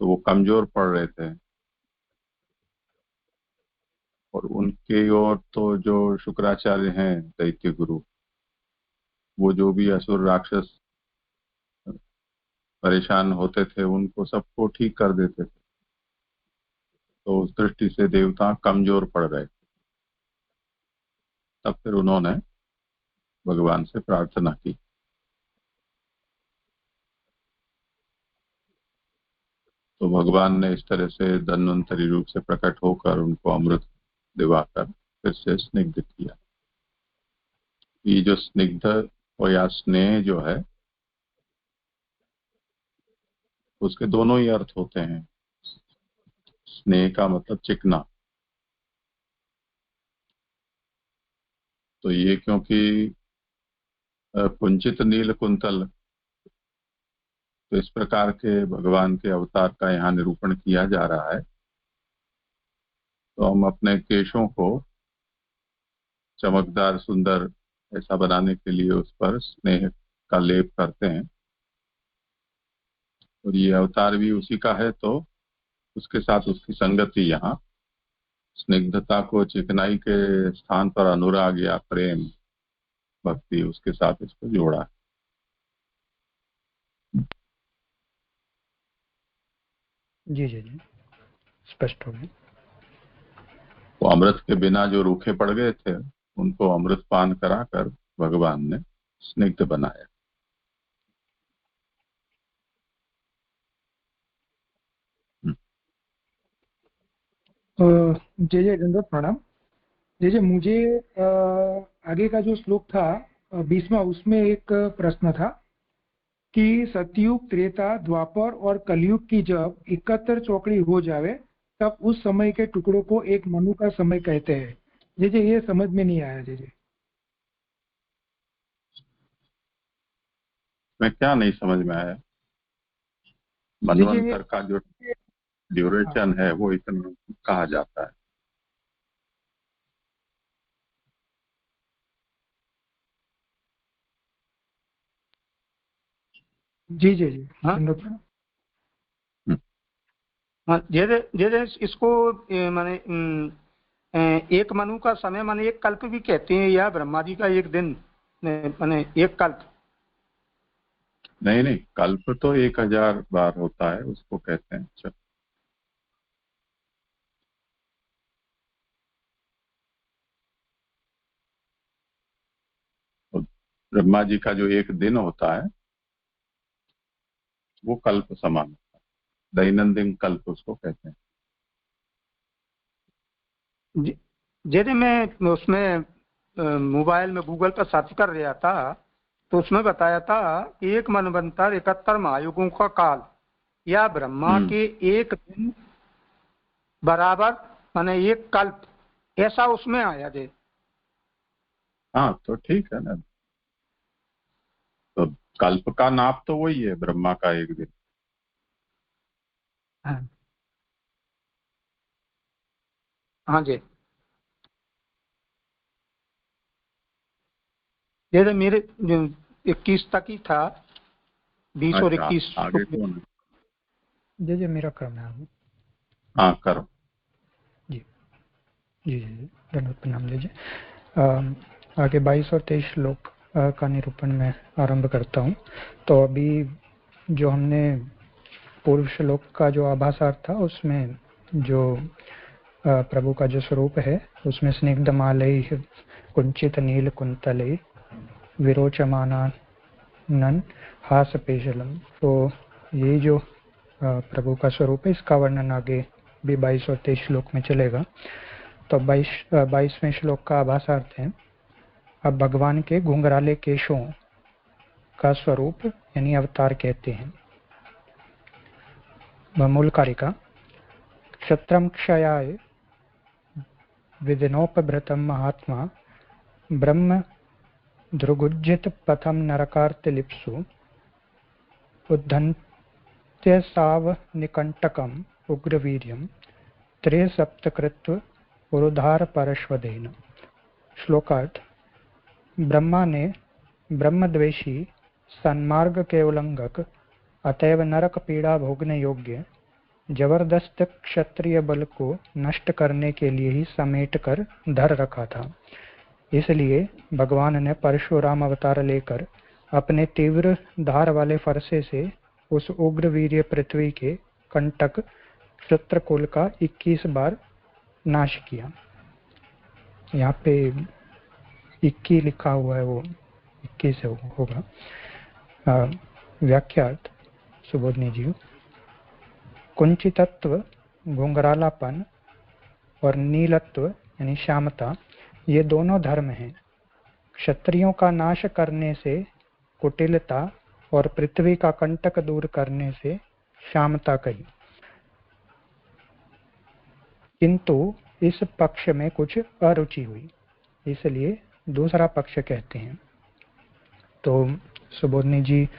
वो कमजोर पड़ रहे थे, और उनके और तो जो शुक्राचार्य हैं दैत्य गुरु, वो जो भी असुर राक्षस परेशान होते थे उनको सबको ठीक कर देते थे, तो उस दृष्टि से देवता कमजोर पड़ रहे थे। तब फिर उन्होंने भगवान से प्रार्थना की। तो भगवान ने इस तरह से धन्वंतरी रूप से प्रकट होकर उनको अमृत दिवाकर फिर से स्निग्ध किया। ये जो स्निग्ध और या स्नेह जो है उसके दोनों ही अर्थ होते हैं। स्नेह का मतलब चिकना, तो ये क्योंकि कुंचित नील कुंतल, तो इस प्रकार के भगवान के अवतार का यहाँ निरूपण किया जा रहा है। तो हम अपने केशों को चमकदार सुंदर ऐसा बनाने के लिए उस पर स्नेह का लेप करते हैं, और ये अवतार भी उसी का है, तो उसके साथ उसकी संगति यहाँ स्निग्धता को चिकनाई के स्थान पर अनुराग या प्रेम भक्ति, उसके साथ इसको जोड़ा है। जी जी जी, स्पष्ट हो गया। वो अमृत के बिना जो रूखे पड़ गए थे, उनको अमृत पान कराकर भगवान ने स्निग्ध बनाया। जय जय दंडवत प्रणाम। जय जय, मुझे आगे का जो श्लोक था 20वां, उसमें एक प्रश्न था कि सतयुग, त्रेता, द्वापर और कलयुग की जब 71 चौकड़ी हो जावे तब उस समय के टुकड़ों को एक मनु का समय कहते हैं। जय जय, ये समझ में नहीं आया। जय जय, मैं क्या नहीं समझ में आया? मनवंतर का जो ड्यूरेशन है वो इतना कहा जाता है। जी जी जी, हाँ हाँ, जैसे इसको माने एक मनु का समय माने एक कल्प भी कहते हैं, या ब्रह्मा जी का एक दिन माने एक कल्प? नहीं नहीं, कल्प तो 1000 बार होता है, उसको कहते हैं। अच्छा, ब्रह्मा जी का जो एक दिन होता है वो कल्प समान होता है, दैनंदिन कल्प उसको कहते हैं। जैसे मैं उसमें मोबाइल में गूगल पर सर्च कर रहा था, तो उसमें बताया था कि एक मनवंतर 71 महायुगों का काल, या ब्रह्मा के एक दिन बराबर माने एक कल्प, ऐसा उसमें आया जे। हाँ तो ठीक है ना, तो कल्प का नाप तो वही है, ब्रह्मा का एक दिन। हाँ जी, जैसे मेरे 21 तक ही था, 20 और 21। आगे कौन है? जय जय, मेरा क्रम है। हाँ करो। जी जी जी, धन्यवाद, प्रणाम। लीजिए आगे 22 और 23 श्लोक का निरूपण में आरंभ करता हूँ। तो अभी जो हमने पूर्व श्लोक का जो आभासार्थ था, उसमें जो प्रभु का जो स्वरूप है, उसमें स्निग्ध मालय कुंचित नील कुंतले विरोचमानन हास पेशलम। तो ये जो प्रभु का स्वरूप है, इसका वर्णन आगे भी 22 और 23 श्लोक में चलेगा। तो 22वें श्लोक का आभासार्थ है, अब भगवान के घुंघराले केशों का स्वरूप यानी अवतार कहते हैं। मूल कारिका, क्षत्रम क्षयाय विदिनोपभृतम महात्मा ब्रह्म ध्रुगुज्जित पथम नरकार्तिलिप्सु उद्धन्त्य साव निकंटकम उग्रवीर्यम त्रे सप्तकृत्व उरुधार परश्वदेन। श्लोकार्थ, ब्रह्मा ने ब्रह्मद्वेषी सन्मार्ग के उल्लंघक अतएव नरक पीड़ा भोगने योग्य जबरदस्त क्षत्रिय बल को नष्ट करने के लिए ही समेट कर धर रखा था। इसलिए भगवान ने परशुराम अवतार लेकर अपने तीव्र धार वाले फरसे से उस उग्र वीर्य पृथ्वी के कंटक क्षत्रकुल का 21 बार नाश किया। यहाँ पे 21 लिखा हुआ है, वो 21 होगा। व्याख्यात सुबोधनी जी, कुंचितत्व घुंघरालापन और नीलत्व यानी श्यामता, ये दोनों धर्म हैं। क्षत्रियों का नाश करने से कुटिलता और पृथ्वी का कंटक दूर करने से श्यामता कही, किंतु इस पक्ष में कुछ अरुचि हुई, इसलिए दूसरा पक्ष कहते हैं। तो सुबोधनी जी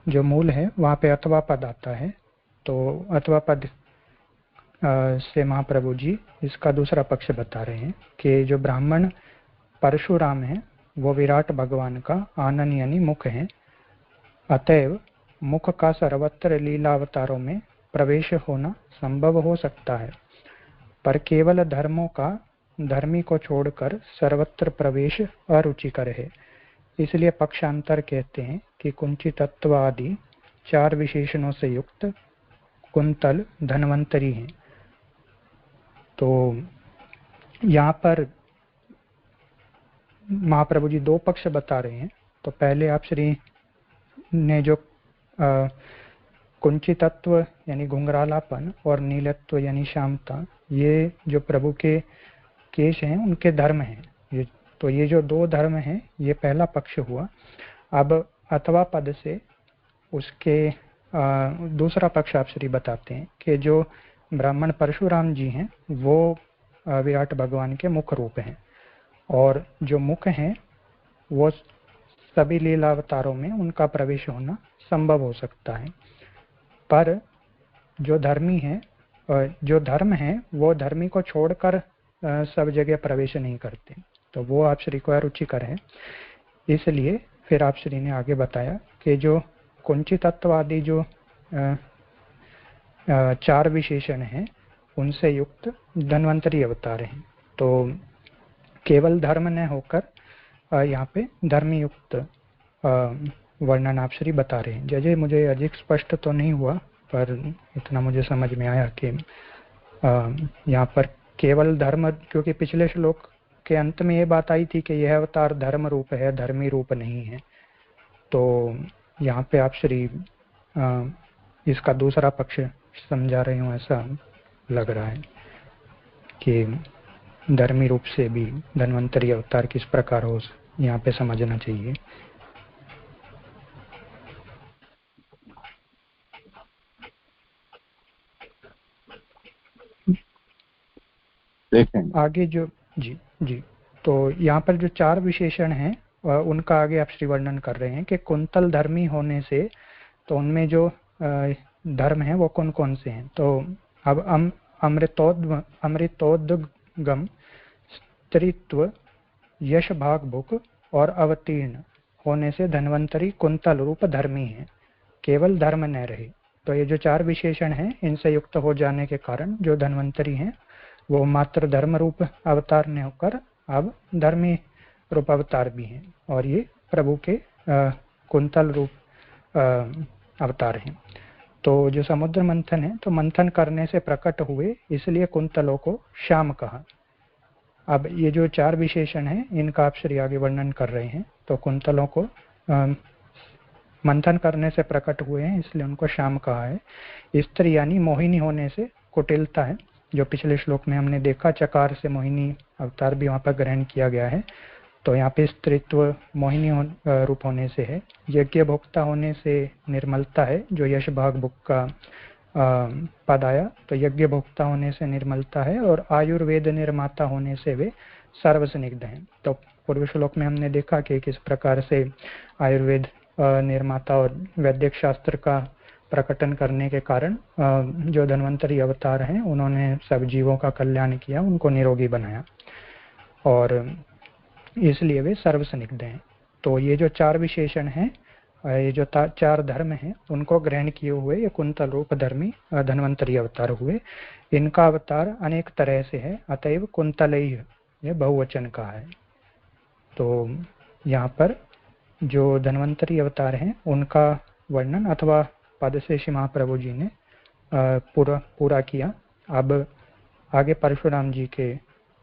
जो मूल है वहाँ पे अथवा पद आता है, तो अथवा पद से महाप्रभु जी इसका दूसरा पक्ष बता रहे हैं कि जो ब्राह्मण परशुराम है वो विराट भगवान का आनन यानी मुख है, अतएव मुख का सर्वत्र लीलावतारों में प्रवेश होना संभव हो सकता है, पर केवल धर्मी को छोड़कर सर्वत्र प्रवेश अरुचिकर है। इसलिए पक्षांतर कहते हैं कि कुंची तत्व आदि 4 विशेषणों से युक्त कुंतल धन्वंतरी हैं। तो यहाँ पर महाप्रभु जी 2 पक्ष बता रहे हैं। तो पहले आप श्री ने जो कुंची तत्व यानी घुंघरालापन और नीलत्व यानी श्यामता, ये जो प्रभु के केश हैं उनके धर्म हैं। तो ये जो 2 धर्म हैं, ये पहला पक्ष हुआ। अब अथवा पद से उसके दूसरा पक्ष आप श्री बताते हैं कि जो ब्राह्मण परशुराम जी हैं वो विराट भगवान के मुख रूप हैं, और जो मुख हैं वो सभी लीला अवतारों में उनका प्रवेश होना संभव हो सकता है, पर जो धर्मी है, जो धर्म है वो धर्मी को छोड़कर सब जगह प्रवेश नहीं करते। तो वो आप श्री को अरुचिकर है। इसलिए फिर आप श्री ने आगे बताया कि जो कुंची तत्व आदि जो 4 विशेषण हैं उनसे युक्त धन्वंतरी अवतार हैं। तो केवल धर्म न होकर यहाँ पे धर्मी युक्त वर्णन आप श्री बता रहे हैं। जैसे मुझे अधिक स्पष्ट तो नहीं हुआ, पर इतना मुझे समझ में आया कि यहाँ पर केवल धर्म, क्योंकि पिछले श्लोक के अंत में ये बात आई थी कि यह अवतार धर्म रूप है, धर्मी रूप नहीं है। तो यहाँ पे आप श्री इसका दूसरा पक्ष समझा रहे हो, ऐसा लग रहा है कि धर्मी रूप से भी धन्वंतरी अवतार किस प्रकार हो, यहाँ पे समझना चाहिए। देखेंगे आगे जो जी तो यहाँ पर जो 4 विशेषण हैं उनका आगे आप श्री वर्णन कर रहे हैं कि कुंतल धर्मी होने से, तो उनमें जो धर्म है वो कौन कौन से हैं। तो अब अमृतोद्गम, स्त्रीत्व, यश भाग भुक और अवतीर्ण होने से धन्वंतरी कुंतल रूप धर्मी है, केवल धर्म न रहे। तो ये जो 4 विशेषण हैं इनसे युक्त हो जाने के कारण जो धन्वंतरी हैं वो मात्र धर्म रूप अवतार ने होकर अब धर्मी रूप अवतार भी हैं, और ये प्रभु के कुंतल रूप अवतार हैं। तो जो समुद्र मंथन है, तो मंथन करने से प्रकट हुए, इसलिए कुंतलों को श्याम कहा। अब ये जो 4 विशेषण हैं इनका आप श्री आगे वर्णन कर रहे हैं। तो कुंतलों को मंथन करने से प्रकट हुए हैं इसलिए उनको श्याम कहा है। स्त्री यानी मोहिनी होने से कुटिलता है, जो पिछले श्लोक में हमने देखा, चकार से मोहिनी अवतार भी वहाँ पर ग्रहण किया गया है। तो यहाँ पे स्त्रीत्व मोहिनी रूप होने से है। यज्ञ भोक्ता होने से निर्मलता है, जो यश भाग भुक का पद आया, तो यज्ञ भोक्ता होने से निर्मलता है। और आयुर्वेद निर्माता होने से वे सर्वसनिग्ध हैं। तो पूर्व श्लोक में हमने देखा कि किस प्रकार से आयुर्वेद निर्माता और वैदिक शास्त्र का प्रकटन करने के कारण जो धन्वंतरी अवतार हैं उन्होंने सब जीवों का कल्याण किया, उनको निरोगी बनाया, और इसलिए वे सर्वसनिग्ध हैं। तो ये जो 4 विशेषण हैं, ये जो 4 धर्म हैं, उनको ग्रहण किए हुए ये कुंतल रूप धर्मी धन्वंतरी अवतार हुए। इनका अवतार अनेक तरह से है, अतएव कुंतलैः ये बहुवचन का है। तो यहाँ पर जो धन्वंतरी अवतार हैं उनका वर्णन अथवा पद से श्री महाप्रभु जी ने पूरा किया। अब आगे परशुराम जी के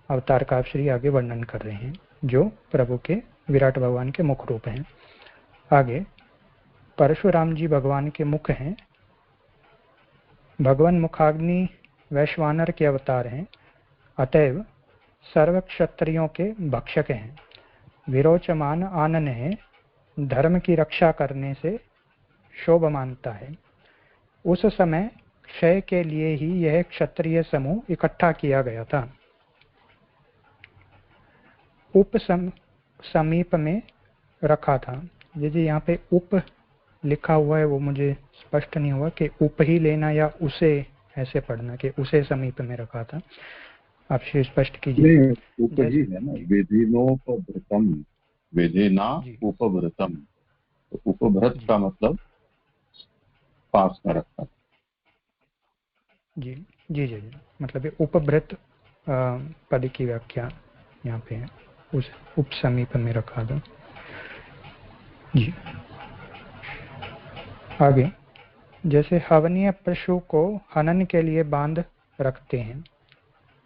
अवतार का श्री आगे वर्णन कर रहे हैं, जो प्रभु के विराट भगवान के मुख रूप हैं। आगे परशुराम जी भगवान के मुख हैं। भगवान मुखाग्नि वैश्वानर के अवतार हैं, अतएव सर्व क्षत्रियों के भक्षक हैं। विरोचमान आनन है, धर्म की रक्षा करने से शोभ मानता है। उस समय क्षय के लिए ही यह क्षत्रिय समूह इकट्ठा किया गया था। उप समीप में रखा था। जी यहाँ पे उप लिखा हुआ है, वो मुझे स्पष्ट नहीं हुआ कि उप ही लेना या उसे ऐसे पढ़ना कि उसे समीप में रखा था। आप स्पष्ट कीजिए। उप ही है ना, विधिनोपभृतम, विधिना उपभृतम। तो उपभृत का मतलब पास में रखना। जी जी जी जी, मतलब ये उपभृत पद की व्याख्या यहाँ पे है, उस उपसमीप में रखा दो। जी आगे, जैसे हवनीय पशु को हनन के लिए बांध रखते हैं,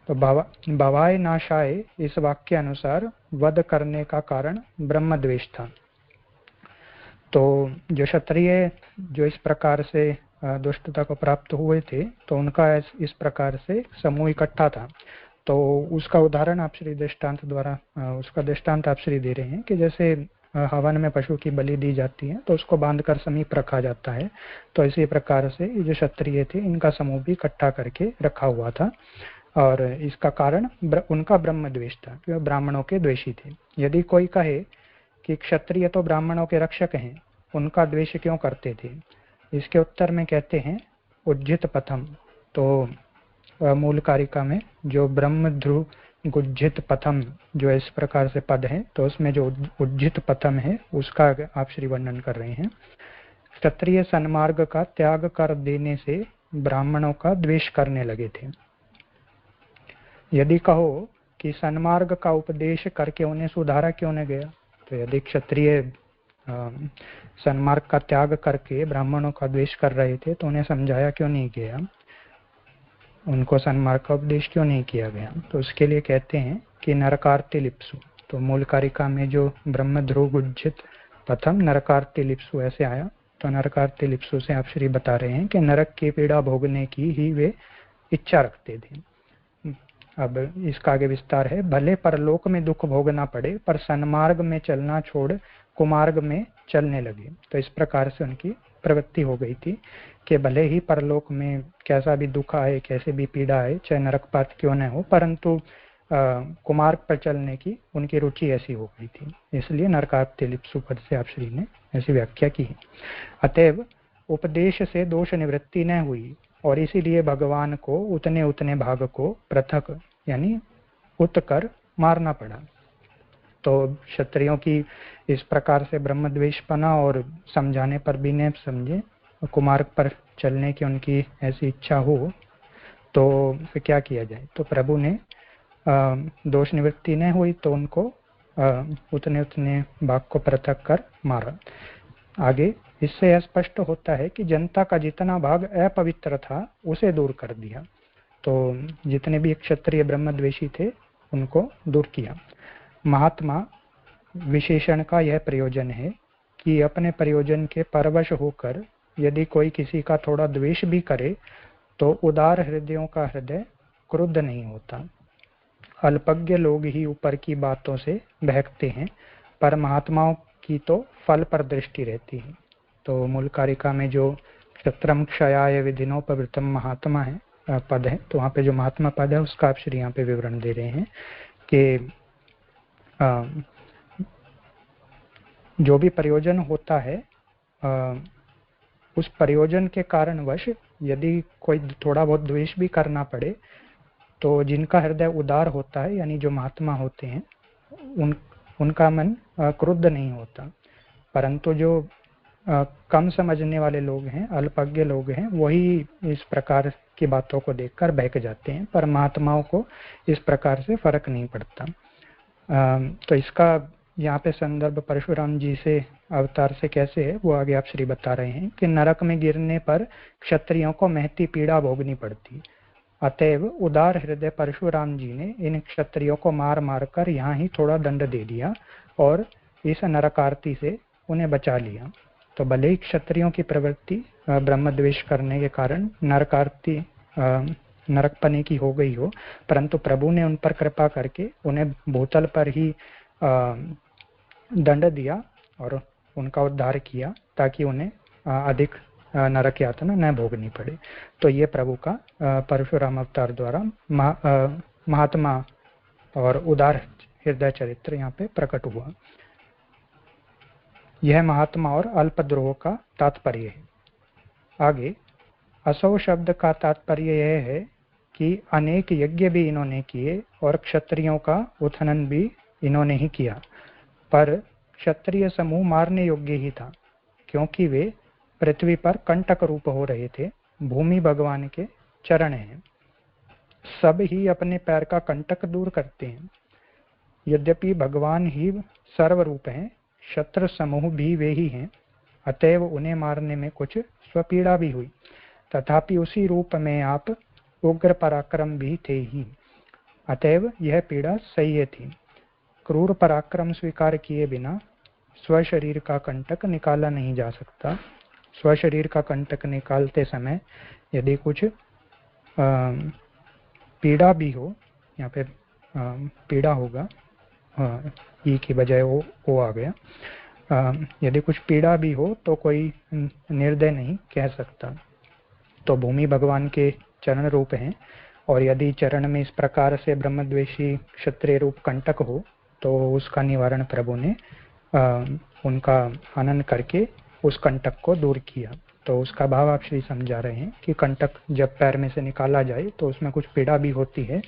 तो भवाय नाशाय इस वाक्य अनुसार वध करने का कारण ब्रह्मद्वेष था। तो जो क्षत्रिय जो इस प्रकार से दुष्टता को प्राप्त हुए थे, तो उनका इस प्रकार से समूह इकट्ठा था। तो उसका उदाहरण आप श्री दृष्टांत द्वारा उसका दृष्टांत आप श्री दे रहे हैं कि जैसे हवन में पशु की बलि दी जाती है तो उसको बांधकर समीप रखा जाता है। तो इसी प्रकार से जो क्षत्रिय थे इनका समूह भी इकट्ठा करके रखा हुआ था, और इसका कारण उनका ब्रह्म द्वेष था, कि ब्राह्मणों के द्वेषी थे। यदि कोई कहे कि क्षत्रिय तो ब्राह्मणों के रक्षक हैं, उनका द्वेष क्यों करते थे, इसके उत्तर में कहते हैं उज्जित पथम। तो मूल कारिका में जो ब्रह्म ध्रुव गुज्जित पथम जो इस प्रकार से पद है, तो उसमें जो उज्जित पथम है उसका आप श्री वर्णन कर रहे हैं। क्षत्रिय सन्मार्ग का त्याग कर देने से ब्राह्मणों का द्वेष करने लगे थे। यदि कहो कि सन्मार्ग का उपदेश करके उन्हें सुधारा क्यों न गया, तो यदि क्षत्रिय सन्मार्ग का त्याग करके ब्राह्मणों का द्वेष कर रहे थे तो उन्हें समझाया क्यों नहीं गया, उनको सन्मार्ग का उपदेश क्यों नहीं किया गया। तो उसके लिए कहते हैं कि नरकार्ति लिप्सु। तो मूल कारिका में जो ब्रह्म ध्रुव गुज्जित प्रथम नरकार्ति लिप्सु ऐसे आया, तो नरकार्ति लिप्सु से आप श्री बता रहे हैं कि नरक की पीड़ा भोगने की ही वे इच्छा रखते थे। अब इसका आगे विस्तार है, भले परलोक में दुख भोगना पड़े पर सन्मार्ग में चलना छोड़ कुमार्ग में चलने लगे। तो इस प्रकार से उनकी प्रवृत्ति हो गई थी कि भले ही परलोक में कैसा भी दुख आए, कैसे भी पीड़ा आए, चाहे नरकपात क्यों न हो, परंतु कुमार्ग पर चलने की उनकी रुचि ऐसी हो गई थी, इसलिए नरकार्ति लिप्सु पद से आप श्री ने ऐसी व्याख्या की है। अतएव उपदेश से दोष निवृत्ति न हुई और इसीलिए भगवान को उतने उतने भाग को पृथक यानी उत कर मारना पड़ा। तो क्षत्रियों की इस प्रकार से ब्रह्मद्वेषपना और समझाने पर भी न समझे, कुमार्ग पर चलने की उनकी ऐसी इच्छा हो, तो फिर क्या किया जाए। तो प्रभु ने दोष निवृत्ति न हुई तो उनको उतने उतने भाग को पृथक कर मारा। आगे इससे यह स्पष्ट होता है कि जनता का जितना भाग अपवित्र था उसे दूर कर दिया। तो जितने भी क्षत्रिय ब्रह्मद्वेषी थे उनको दूर किया। महात्मा विशेषण का यह प्रयोजन है कि अपने प्रयोजन के परवश होकर यदि कोई किसी का थोड़ा द्वेष भी करे तो उदार हृदयों का हृदय क्रुद्ध नहीं होता। अल्पज्ञ लोग ही ऊपर की बातों से बहकते हैं, पर महात्माओं की तो फल पर दृष्टि रहती है। तो मूल कारिका में जो क्षत्रम क्षयाय विधिनोपवृतम महात्मा है पद है, तो वहाँ पे जो महात्मा पद है उसका आप श्री यहाँ पे विवरण दे रहे हैं कि जो भी प्रयोजन होता है उस प्रयोजन के कारणवश यदि कोई थोड़ा बहुत द्वेष भी करना पड़े तो जिनका हृदय उदार होता है यानी जो महात्मा होते हैं उनका मन क्रुद्ध नहीं होता, परंतु जो कम समझने वाले लोग हैं, अल्पज्ञ लोग हैं, वही इस प्रकार की बातों को देखकर बहक जाते हैं, पर महात्माओं को इस प्रकार से फर्क नहीं पड़ता। तो इसका यहाँ पे संदर्भ परशुराम जी से अवतार से कैसे है वो आगे आप श्री बता रहे हैं कि नरक में गिरने पर क्षत्रियों को महती पीड़ा भोगनी पड़ती। अतएव उदार हृदय परशुराम जी ने इन क्षत्रियों को मार मार कर यहाँ ही थोड़ा दंड दे दिया और इस नरकार्ति से उन्हें बचा लिया। तो भले ही क्षत्रियों की प्रवृत्ति ब्रह्मद्वेष करने के कारण नरकार्ति नरकपने की हो गई हो, परंतु प्रभु ने उन पर कृपा करके उन्हें भूतल पर ही दंड दिया और उनका उद्धार किया ताकि उन्हें अधिक नरक यातना न भोगनी पड़े। तो ये प्रभु का परशुराम अवतार द्वारा महात्मा और उदार हृदय चरित्र यहाँ पे प्रकट हुआ। यह महात्मा और अल्पद्रोह का तात्पर्य है। आगे असौ शब्द का तात्पर्य यह है कि अनेक यज्ञ भी इन्होंने किए और क्षत्रियों का उत्खनन भी इन्होंने ही किया, पर क्षत्रिय समूह मारने योग्य ही था, क्योंकि वे पृथ्वी पर कंटक रूप हो रहे थे। भूमि भगवान के चरण हैं, सब ही अपने पैर का कंटक दूर करते हैं। यद्यपि भगवान ही सर्वरूप हैं, शत्रु समूह भी वे ही हैं, अतएव उन्हें मारने में कुछ स्वपीड़ा भी हुई, तथापि उसी रूप में आप उग्र पराक्रम भी थे ही, अतएव यह पीड़ा सह्य थी। क्रूर पराक्रम स्वीकार किए बिना स्वशरीर का कंटक निकाला नहीं जा सकता। स्वशरीर का कंटक निकालते समय यदि कुछ पीड़ा भी हो, यहाँ पे पीड़ा होगा, ई की बजाय ओ आ गया, यदि कुछ पीड़ा भी हो तो कोई निर्दय नहीं कह सकता। तो भूमि भगवान के चरण रूप हैं, और यदि चरण में इस प्रकार से ब्रह्मद्वेषी क्षत्रिय रूप कंटक हो तो उसका निवारण प्रभु ने उनका हनन करके उस कंटक को दूर किया। तो उसका भाव आप श्री समझा रहे हैं कि कंटक जब पैर में से निकाला जाए तो उसमें कुछ पीड़ा भी होती है,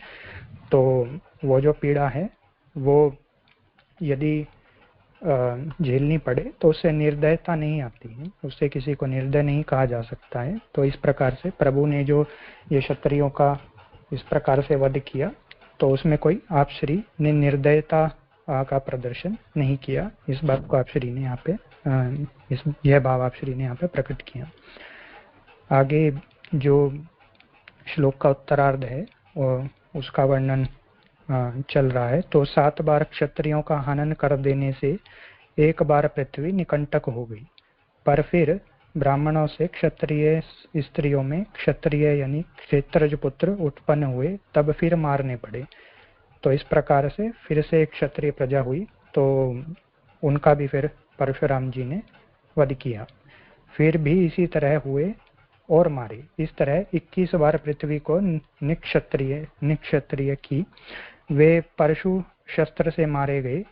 तो वो जो पीड़ा है वो यदि झेलनी पड़े तो उससे निर्दयता नहीं आती है, उससे किसी को निर्दय नहीं कहा जा सकता है। तो इस प्रकार से प्रभु ने जो ये क्षत्रियों का इस प्रकार से वध किया तो उसमें कोई आप श्री ने निर्दयता का प्रदर्शन नहीं किया। इस बात को आप श्री ने यहाँ पे यह भाव आप श्री ने यहाँ पे प्रकट किया। आगे जो श्लोक का उत्तरार्ध है और उसका वर्णन चल रहा है। तो 7 बार क्षत्रियों का हनन कर देने से एक बार पृथ्वी निकंटक हो गई, पर फिर ब्राह्मणों से क्षत्रिय स्त्रियों में क्षत्रिय यानी क्षेत्रज पुत्र उत्पन्न हुए, तब फिर मारने पड़े। तो इस प्रकार से फिर से एक क्षत्रिय प्रजा हुई, तो उनका भी फिर परशुराम जी ने वध किया। फिर भी इसी तरह हुए और मारे। इस तरह 21 बार पृथ्वी को निक्षत्रिय की वे परशु शस्त्र से मारे गए,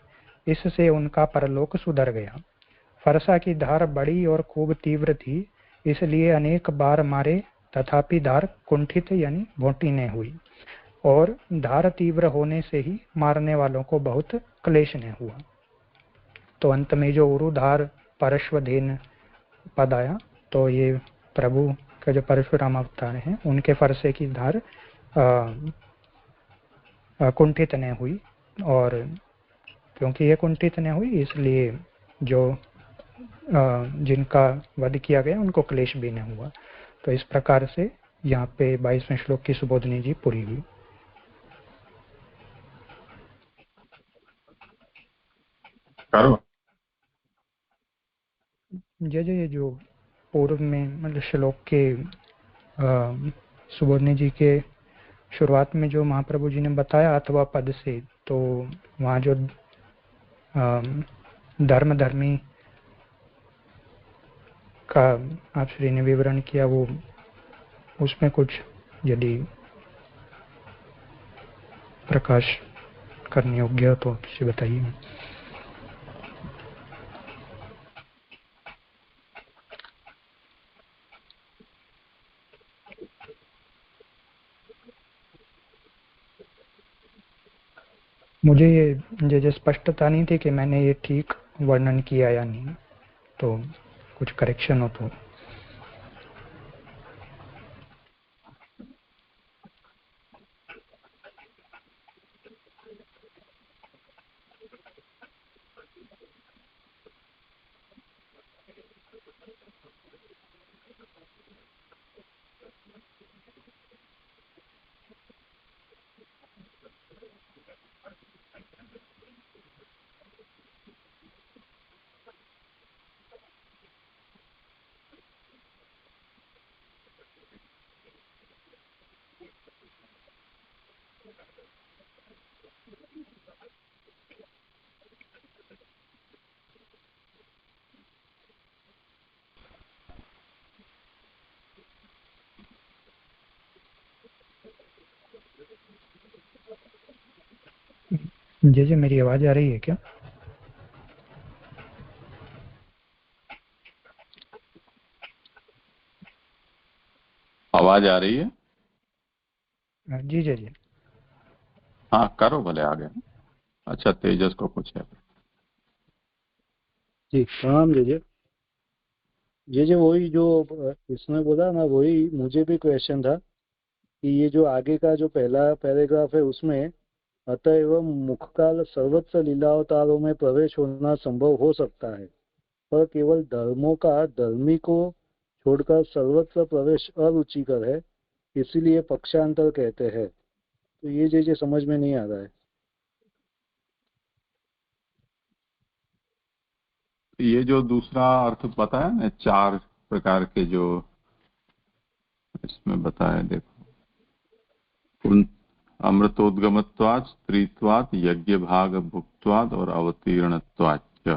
इससे उनका परलोक सुधर गया। फरसा की धार बड़ी और खूब तीव्र थी, इसलिए अनेक बार मारे, तथापि धार कुंठित यानी मोटी न हुई, और धार तीव्र होने से ही मारने वालों को बहुत क्लेश न हुआ। तो अंत में जो उरुधार परश्वधेन पद आया, तो ये प्रभु का जो परशुराम अवतार हैं उनके फरसे की धार कुंठित न हुई, और क्योंकि ये कुंठित न हुई इसलिए जो जिनका वध किया गया उनको क्लेश भी न हुआ। तो इस प्रकार से यहाँ पे 22वें श्लोक की सुबोधनी जी पूरी हुई। ये जो पूर्व में मतलब श्लोक के सुबोधनी जी के शुरुआत में जो महाप्रभु जी ने बताया अथवा पद से, तो वहाँ जो धर्म धर्मी का आप श्री ने विवरण किया, वो उसमें कुछ यदि प्रकाश करने योग्य हो तो आप बताइए। मुझे ये स्पष्टता नहीं थी कि मैंने ये ठीक वर्णन किया या नहीं, तो कुछ करेक्शन हो तो। जी मेरी आवाज आ रही है क्या? आवाज आ रही है? जी जी जी। हाँ करो भले आगे। अच्छा तेजस को कुछ है? जी प्रणाम जी। ये जो वही जो इसने बोला ना, वही मुझे भी क्वेश्चन था कि ये जो आगे का जो पहला पैराग्राफ है उसमें अतएव मुखकाल सर्वत्र लीलावतारों में प्रवेश होना संभव हो सकता है, पर केवल धर्मों का धर्मी को छोड़कर सर्वत्र प्रवेश अरुचिकर है, इसीलिए पक्षांतर कहते हैं। तो ये जैसे समझ में नहीं आ रहा है। ये जो दूसरा अर्थ बताया ना, 4 प्रकार के जो इसमें बताया, देखो, अमृतोद्गमत्वात्, स्त्रीत्वात्, यज्ञ भाग भुक्त्वात् और अवतीर्णत्वात्।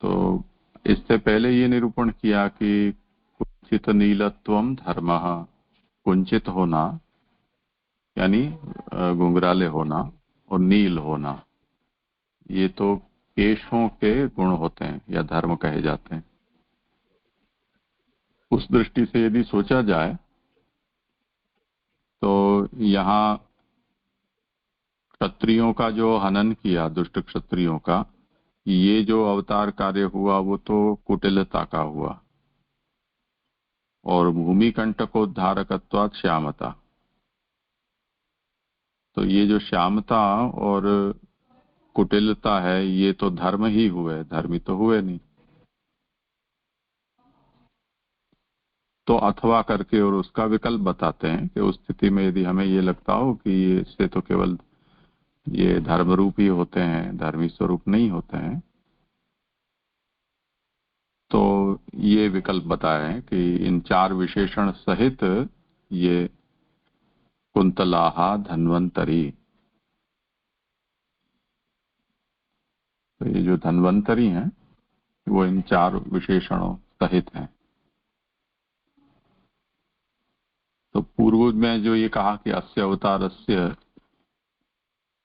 तो इससे पहले ये निरूपण किया कि कुंचित नीलत्वम धर्मः, कुंचित होना यानी घुंघराले होना, और नील होना, ये तो केशों के गुण होते हैं या धर्म कहे जाते हैं। उस दृष्टि से यदि सोचा जाए तो यहाँ क्षत्रियों का जो हनन किया, दुष्ट क्षत्रियों का, ये जो अवतार कार्य हुआ वो तो कुटिलता का हुआ, और भूमि कंटकोद्धारकत्वात् श्यामता। तो ये जो श्यामता और कुटिलता है ये तो धर्म ही हुए, धर्मी तो हुए नहीं। तो अथवा करके और उसका विकल्प बताते हैं कि उस स्थिति में यदि हमें ये लगता हो कि ये इससे तो केवल ये धर्म रूप ही होते हैं, धर्मी स्वरूप नहीं होते हैं, तो ये विकल्प बताए हैं कि इन 4 विशेषण सहित ये कुंतलाहा धन्वंतरी, तो ये जो धन्वंतरी हैं वो इन 4 विशेषणों सहित हैं। तो पूर्व में जो ये कहा कि अस्य अवतारस्य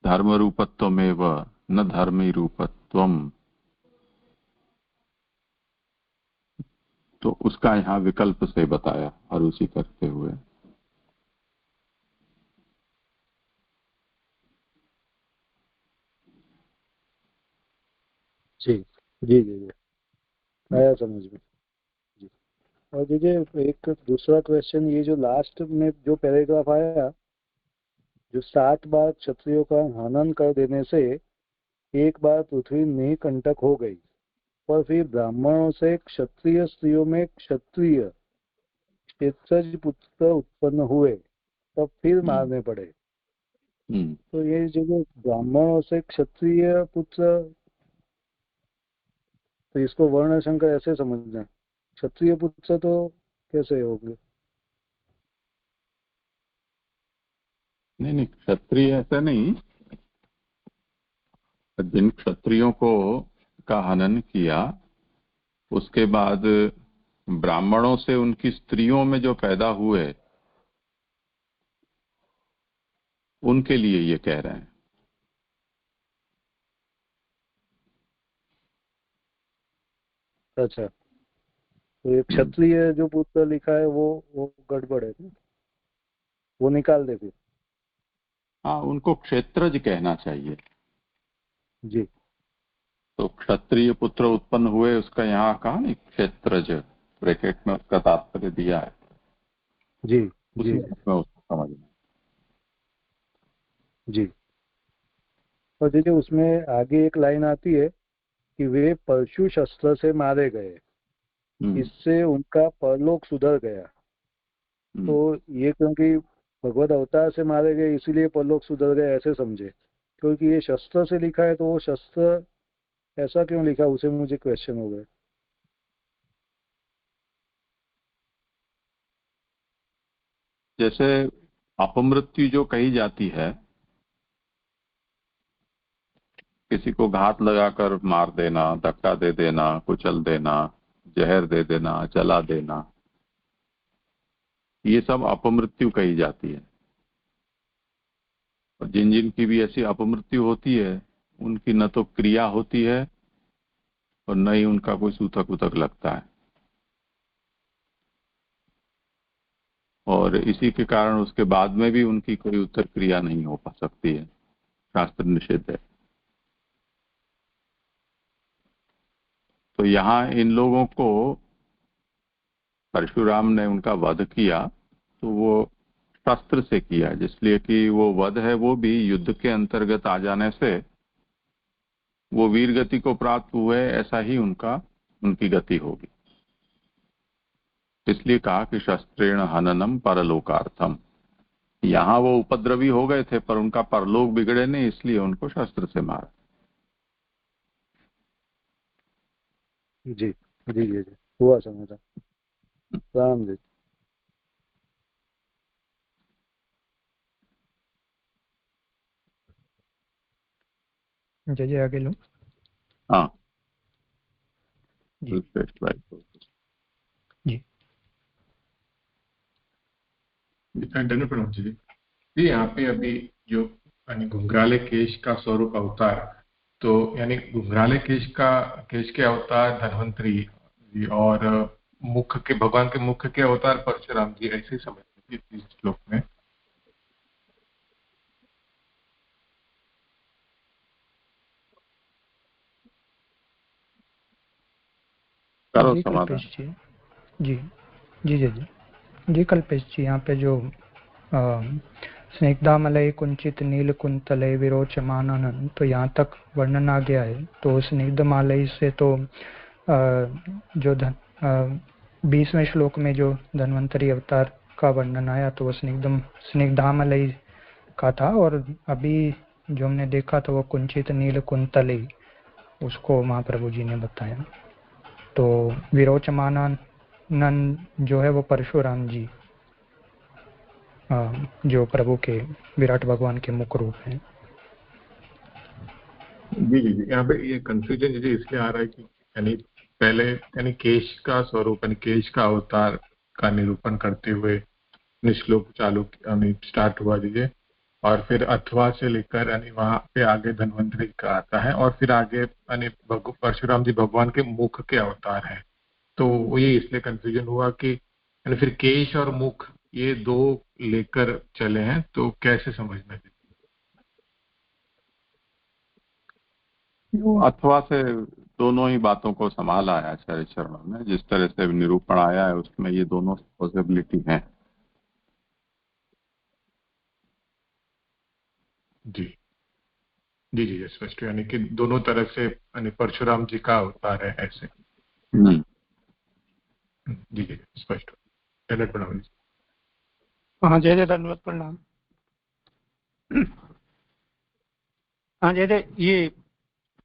धर्म रूपत्वमेव न धर्मी रूपत्वम, तो उसका यहाँ विकल्प से बताया और उसी करते हुए। जी जी जी जी, आया समझ में जी। और दीजिए एक दूसरा क्वेश्चन, ये जो लास्ट में जो पैराग्राफ आया, जो 7 बार क्षत्रियों का हनन कर देने से एक बार पृथ्वी निकंटक हो गई, पर फिर ब्राह्मणों से क्षत्रिय स्त्रियों में क्षत्रिय क्षेत्रज पुत्र उत्पन्न हुए, तब फिर मारने पड़े। तो ये जो ब्राह्मणों से क्षत्रिय पुत्र, तो इसको वर्ण शंकर ऐसे समझना, क्षत्रिय पुत्र तो कैसे होंगे? नहीं, क्षत्रिय ऐसा नहीं, जिन क्षत्रियों को का हनन किया उसके बाद ब्राह्मणों से उनकी स्त्रियों में जो पैदा हुए उनके लिए ये कह रहे हैं। अच्छा, तो ये क्षत्रिय जो पुत्र लिखा है वो गड़बड़ है, वो निकाल दे फिर। हाँ, उनको क्षेत्रज कहना चाहिए। जी, तो क्षत्रिय पुत्र उत्पन्न हुए, उसका यहाँ कहा नहीं क्षेत्रज, ब्रैकेट में उसका तात्पर्य दिया है। जी उसी जी में उसको समझना। जी। और देखिए उसमें आगे एक लाइन आती है कि वे परशु शस्त्र से मारे गए, इससे उनका परलोक सुधर गया। तो ये क्योंकि भगवत अवतार से मारे गए इसीलिए परलोक सुधर गए ऐसे समझे, क्योंकि ये शस्त्र से लिखा है तो वो शस्त्र ऐसा क्यों लिखा, उसे मुझे क्वेश्चन हो गया। जैसे अपमृत्यु जो कही जाती है, किसी को घात लगाकर मार देना, धक्का दे देना, कुचल देना, जहर दे देना, जला देना, ये सब अपमृत्यु कही जाती है। और जिन जिन की भी ऐसी अपमृत्यु होती है उनकी न तो क्रिया होती है और न ही उनका कोई सूतक उतक लगता है, और इसी के कारण उसके बाद में भी उनकी कोई उत्तर क्रिया नहीं हो पा सकती है, शास्त्र निषेध है। तो यहाँ इन लोगों को परशुराम ने उनका वध किया तो वो शस्त्र से किया, जिसलिए कि वो वध है वो भी युद्ध के अंतर्गत आ जाने से वो वीर गति को प्राप्त हुए, ऐसा ही उनकी गति होगी। इसलिए कहा कि शस्त्रेण हननम परलोकार्थम। यहाँ वो उपद्रवी हो गए थे पर उनका परलोक बिगड़े नहीं, इसलिए उनको शस्त्र से मारा। जी जी जी जी, हुआ समझा। राम जी। जय जय आगे लो। हाँ जी जी धन्यवाद प्रणाम जी। जी यहाँ पे अभी जो यानी घुंघराले केश का स्वरूप अवतार, तो यानी घुंघराले केश के अवतार धन्वंतरी जी और मुख के भगवान के मुख के अवतार परशुराम जी, ऐसे समझ इस श्लोक में। करो जी समाधान। कल्पेश जी। जी जी जी जी जी कल्पेश जी, यहाँ पे जो स्निग्धामलय कुंचित नील कुंतलय विरोचमानन, तो यहाँ तक वर्णन आ गया है। तो स्निग्धमालय से तो जो 20वें श्लोक में जो धन्वंतरी अवतार का वर्णन आया तो वो स्निग्धामलय का था, और अभी जो हमने देखा तो वो कुंचित नील कुंतलय, उसको महाप्रभु जी ने बताया। तो विरोचमानन जो है वो परशुराम जी, जो प्रभु के विराट भगवान के मुख रूप हैं। जी जी जी, यहाँ पे ये कंफ्यूजन जी इसलिए आ रहा है कि यानी पहले यानी केश का स्वरूप यानी केश का अवतार का निरूपण करते हुए श्लोक चालू यानी स्टार्ट हुआ दीजिए, और फिर अथवा से लेकर यानी वहां पे आगे धन्वंतरी का आता है, और फिर आगे यानी परशुराम जी भगवान के मुख के अवतार है। तो ये इसलिए कंफ्यूजन हुआ कि यानी फिर केश और मुख ये दो लेकर चले हैं, तो कैसे समझना चाहिए? अथवा से दोनों ही बातों को संभाला है आचार्य चरणों में, जिस तरह से निरूपण आया है उसमें ये दोनों पॉसिबिलिटी हैं। जी जी जी स्पष्ट, यानी कि दोनों तरफ से यानी परशुराम जी का अवतार है ऐसे। जी जी स्पष्ट। धन्यवाद प्रणाम। हाँ जय जय धन्यवाद प्रणाम। हाँ जय जय, ये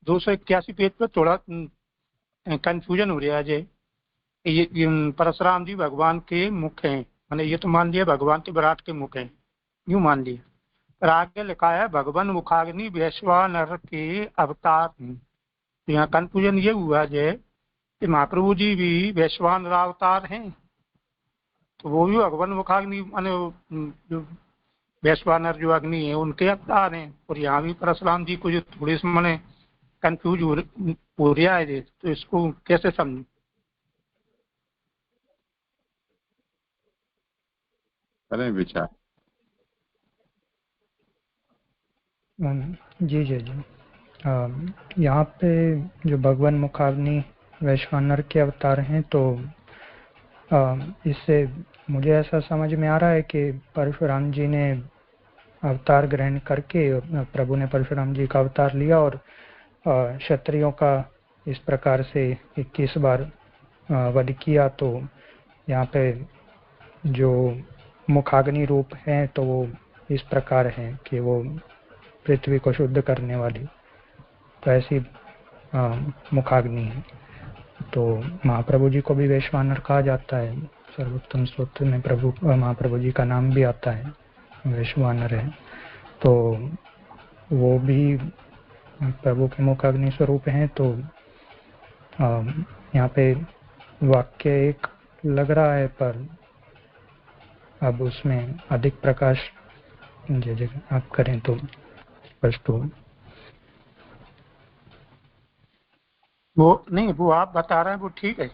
281 पेज पर थोड़ा कंफ्यूजन हो रहा है जय। ये परशुराम जी भगवान के मुख हैं, मैंने ये तो मान लिया भगवान के विराट के मुख हैं, यूं मान लिया। पर आगे लिखा है भगवान मुखाग्नि वैश्वानर के अवतार हैं। तो यहाँ कंफ्यूजन ये हुआ जय कि महाप्रभु जी भी वैश्वानर अवतार हैं, तो वो भी भगवान मुखाग्नि माने वैश्वानर जो अग्नि है उनके अवतार हैं। और यहाँ भी परशुराम जी को जो थोड़ी सी मैंने कंफ्यूज हो रहा है, तो इसको कैसे समझें? करें विचार। जी जी जी, यहाँ पे जो भगवान मुखाग्नि वैश्वानर के अवतार हैं, तो इससे मुझे ऐसा समझ में आ रहा है कि परशुराम जी ने अवतार ग्रहण करके, प्रभु ने परशुराम जी का अवतार लिया और क्षत्रियों का इस प्रकार से 21 बार वध किया। तो यहाँ पे जो मुखाग्नि रूप है तो वो इस प्रकार है कि वो पृथ्वी को शुद्ध करने वाली, तो ऐसी मुखाग्नि है। तो महाप्रभु जी को भी वैश्वानर कहा जाता है, सर्वोत्तम स्तोत्र में प्रभु महाप्रभु जी का नाम भी आता है, वैश्वानर है। तो वो भी प्रभु के मुखाग्नि स्वरूप हैं। तो यहाँ पे वाक्य एक लग रहा है, पर अब उसमें अधिक प्रकाश आप करें तो स्पष्ट हो। वो नहीं, वो आप बता रहे हैं वो ठीक है,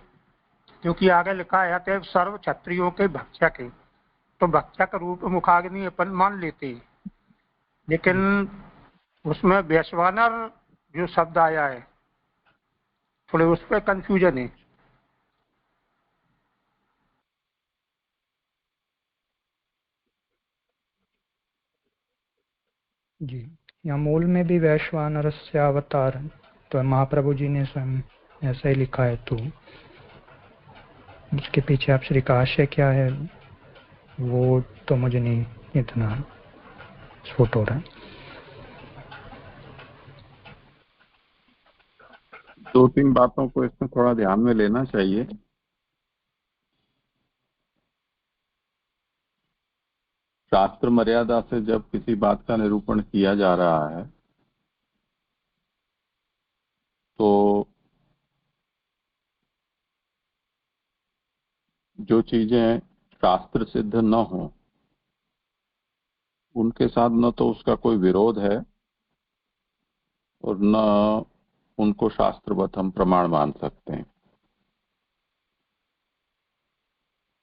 क्योंकि आगे लिखा है सर्व क्षत्रियों के भक्षक है, तो भक्षक रूप मुखाग्नि अपन मान लेते हैं। लेकिन उसमें वैश्वानर जो शब्द आया है थोड़े उस पर कंफ्यूजन है। जी, यहाँ मूल में भी वैश्वानरस्य अवतार, तो महाप्रभु जी ने स्वयं ऐसा ही लिखा है, तो उसके पीछे आप श्री का आशय क्या है वो तो मुझे नहीं इतना स्फुट हो रहा है। दो तीन बातों को इसमें थोड़ा ध्यान में लेना चाहिए। शास्त्र मर्यादा से जब किसी बात का निरूपण किया जा रहा है तो जो चीजें शास्त्र सिद्ध न हो उनके साथ न तो उसका कोई विरोध है और न उनको शास्त्रवत हम प्रमाण मान सकते हैं,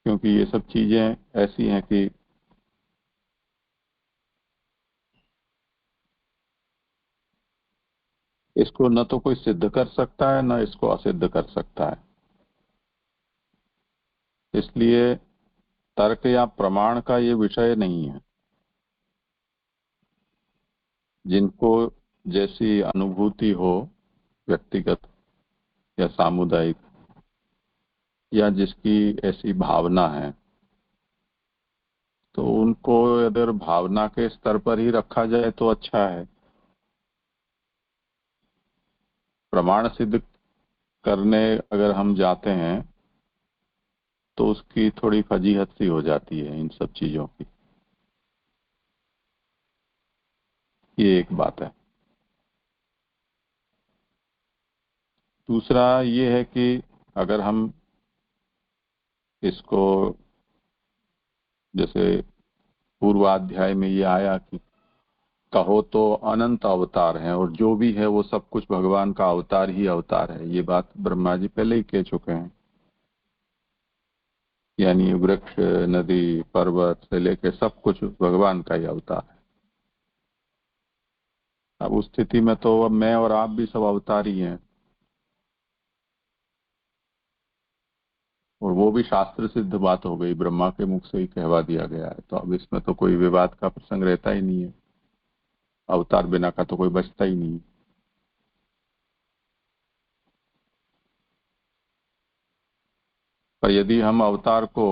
क्योंकि ये सब चीजें ऐसी हैं कि इसको न तो कोई सिद्ध कर सकता है न इसको असिद्ध कर सकता है। इसलिए तर्क या प्रमाण का ये विषय नहीं है। जिनको जैसी अनुभूति हो, व्यक्तिगत या सामुदायिक, या जिसकी ऐसी भावना है, तो उनको अगर भावना के स्तर पर ही रखा जाए तो अच्छा है। प्रमाण सिद्ध करने अगर हम जाते हैं तो उसकी थोड़ी फजीहत सी हो जाती है इन सब चीजों की। ये एक बात है। दूसरा ये है कि अगर हम इसको, जैसे पूर्वाध्याय में ये आया कि कहो तो अनंत अवतार हैं और जो भी है वो सब कुछ भगवान का अवतार ही अवतार है, ये बात ब्रह्मा जी पहले ही कह चुके हैं। यानी वृक्ष, नदी, पर्वत से लेके सब कुछ भगवान का ही अवतार है। अब उस स्थिति में तो अब मैं और आप भी सब अवतार ही हैं, और वो भी शास्त्र सिद्ध बात हो गई, ब्रह्मा के मुख से ही कहवा दिया गया है। तो अब इसमें तो कोई विवाद का प्रसंग रहता ही नहीं है। अवतार बिना का तो कोई बचता ही नहीं। पर यदि हम अवतार को,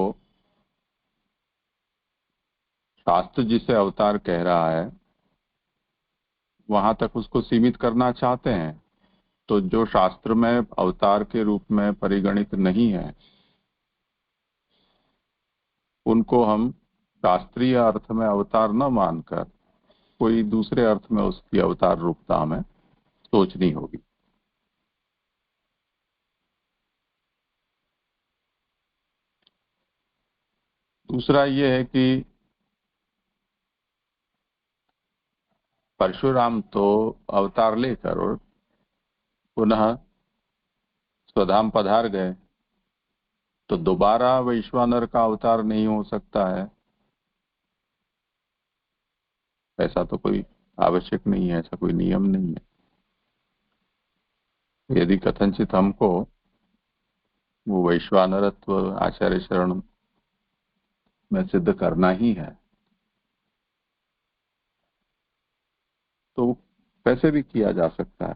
शास्त्र जिसे अवतार कह रहा है, वहां तक उसको सीमित करना चाहते हैं, तो जो शास्त्र में अवतार के रूप में परिगणित नहीं है उनको हम शास्त्रीय अर्थ में अवतार न मानकर कोई दूसरे अर्थ में उसकी अवतार रूपता हमें सोचनी होगी। दूसरा ये है कि परशुराम तो अवतार लेकर और पुनः स्वधाम पधार गए, तो दोबारा वैश्वानर का अवतार नहीं हो सकता है, ऐसा तो कोई आवश्यक नहीं है, ऐसा कोई नियम नहीं है। यदि कथनचित हमको वो वैश्वानरत्व आचार्य शरण में सिद्ध करना ही है तो वैसे भी किया जा सकता है।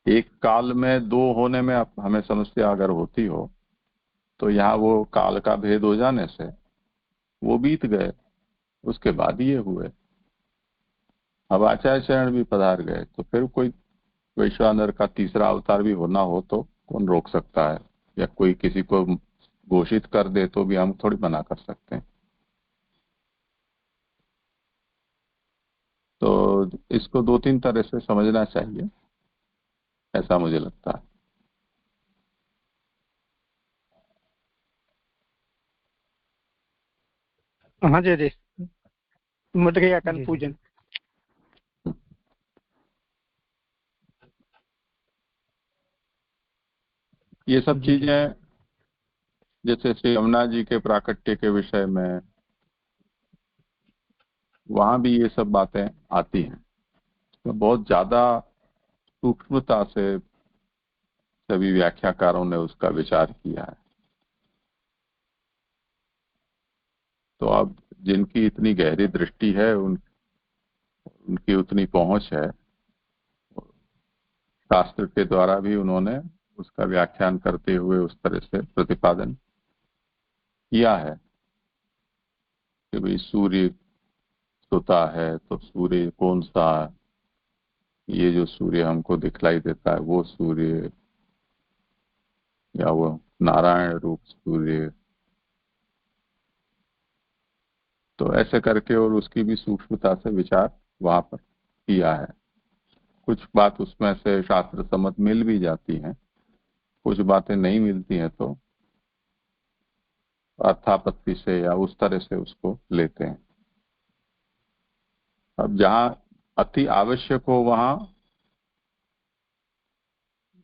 एक काल में दो होने में हमें समस्या अगर होती हो तो यहाँ वो काल का भेद हो जाने से वो बीत गए, उसके बाद ये हुए। अब आचार्य शरण भी पधार गए, तो फिर कोई वैश्वानर का तीसरा अवतार भी होना हो तो कौन रोक सकता है? या कोई किसी को घोषित कर दे तो भी हम थोड़ी मना कर सकते हैं। तो इसको दो तीन तरह से समझना चाहिए, ऐसा मुझे लगता है। हाँ जी जी, मिट गया जी, कंफ्यूजन। ये सब जी, चीजें जैसे श्री यमुना जी के प्राकट्य के विषय में, वहां भी ये सब बातें आती हैं। तो बहुत ज्यादा सूक्ष्मता से सभी व्याख्याकारों ने उसका विचार किया है। तो अब जिनकी इतनी गहरी दृष्टि है उनकी उतनी पहुंच है, शास्त्र के द्वारा भी उन्होंने उसका व्याख्यान करते हुए उस तरह से प्रतिपादन किया है कि भाई सूर्य सोता है तो सूर्य कौन सा, ये जो सूर्य हमको दिखलाई देता है वो सूर्य या वो नारायण रूप सूर्य। तो ऐसे करके और उसकी भी सूक्ष्मता से विचार वहां पर किया है। कुछ बात उसमें से शास्त्र सम्मत मिल भी जाती हैं, कुछ बातें नहीं मिलती हैं तो अर्थापत्ति से या उस तरह से उसको लेते हैं। अब जहां अति आवश्यक हो वहां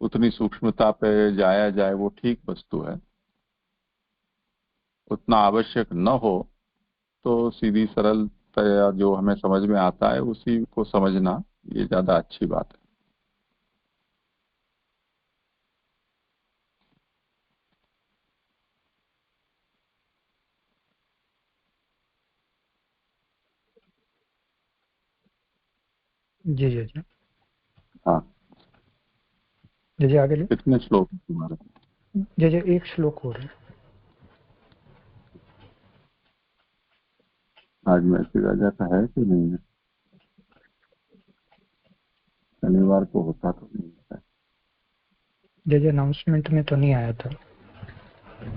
उतनी सूक्ष्मता पे जाया जाए वो ठीक वस्तु है, उतना आवश्यक न हो तो सीधी सरलता जो हमें समझ में आता है उसी को समझना ये ज्यादा अच्छी बात है। जी जी जी हाँ जी जी आगे ले। कितने श्लोक तुम्हारे? जी जी एक श्लोक हो रहा है। आज मैसेज राजा का है कि नहीं है? शनिवार को होता तो नहीं होता। जी जी अनाउंसमेंट में तो नहीं आया था।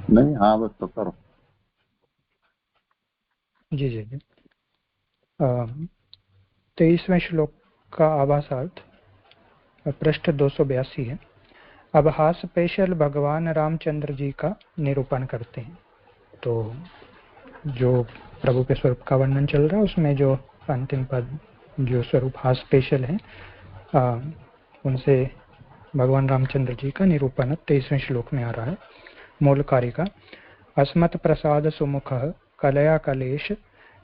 नहीं, हाँ बस तो करो। जी जी जी 23वें श्लोक का आभासार्थ पृष्ठ 282 है। अब हास पेशल भगवान रामचंद्र जी का निरूपण करते हैं। तो जो प्रभु के स्वरूप का वर्णन चल रहा है उसमें जो अंतिम पद जो स्वरूप हास स्पेशल है उनसे भगवान रामचंद्र जी का निरूपण 23वें श्लोक में आ रहा है। मूल कार्य का अस्मत् प्रसाद सुमुख कलया कलेश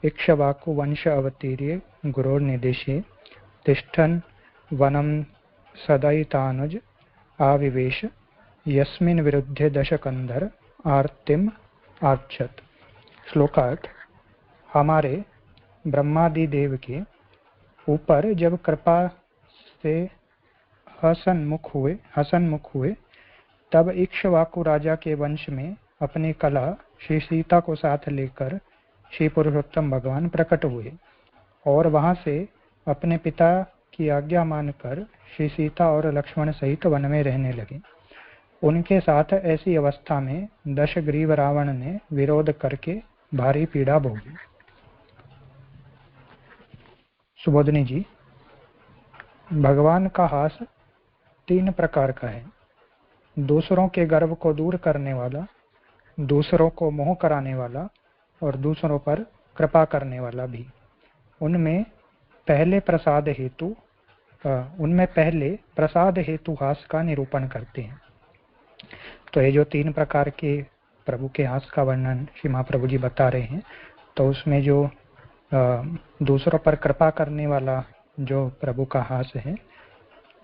इक्ष्वाकु वंश अवतीर्य गुरोर्निदेशे तिष्ठन् वनं सदयितानुज आविवेश यस्मिन् विरुद्धे दशकंधर आर्तिम आर्चत। श्लोकार्थ हमारे ब्रह्मादि देव के ऊपर जब कृपा से हसनमुख हुए तब इक्ष्वाकु राजा के वंश में अपनी कला श्री सीता को साथ लेकर श्री पुरुषोत्तम भगवान प्रकट हुए और वहां से अपने पिता की आज्ञा मानकर श्री सीता और लक्ष्मण सहित वन में रहने लगे। उनके साथ ऐसी अवस्था में दशग्रीव रावण ने विरोध करके भारी पीड़ा भोगी। सुबोधनी जी, भगवान का हास 3 प्रकार का है। दूसरों के गर्व को दूर करने वाला, दूसरों को मोह कराने वाला और दूसरों पर कृपा करने वाला भी। उनमें पहले प्रसाद हेतु हास का निरूपण करते हैं। तो ये जो 3 प्रकार के प्रभु के हास का वर्णन श्री महाप्रभु जी बता रहे हैं, तो उसमें जो दूसरों पर कृपा करने वाला जो प्रभु का हास है,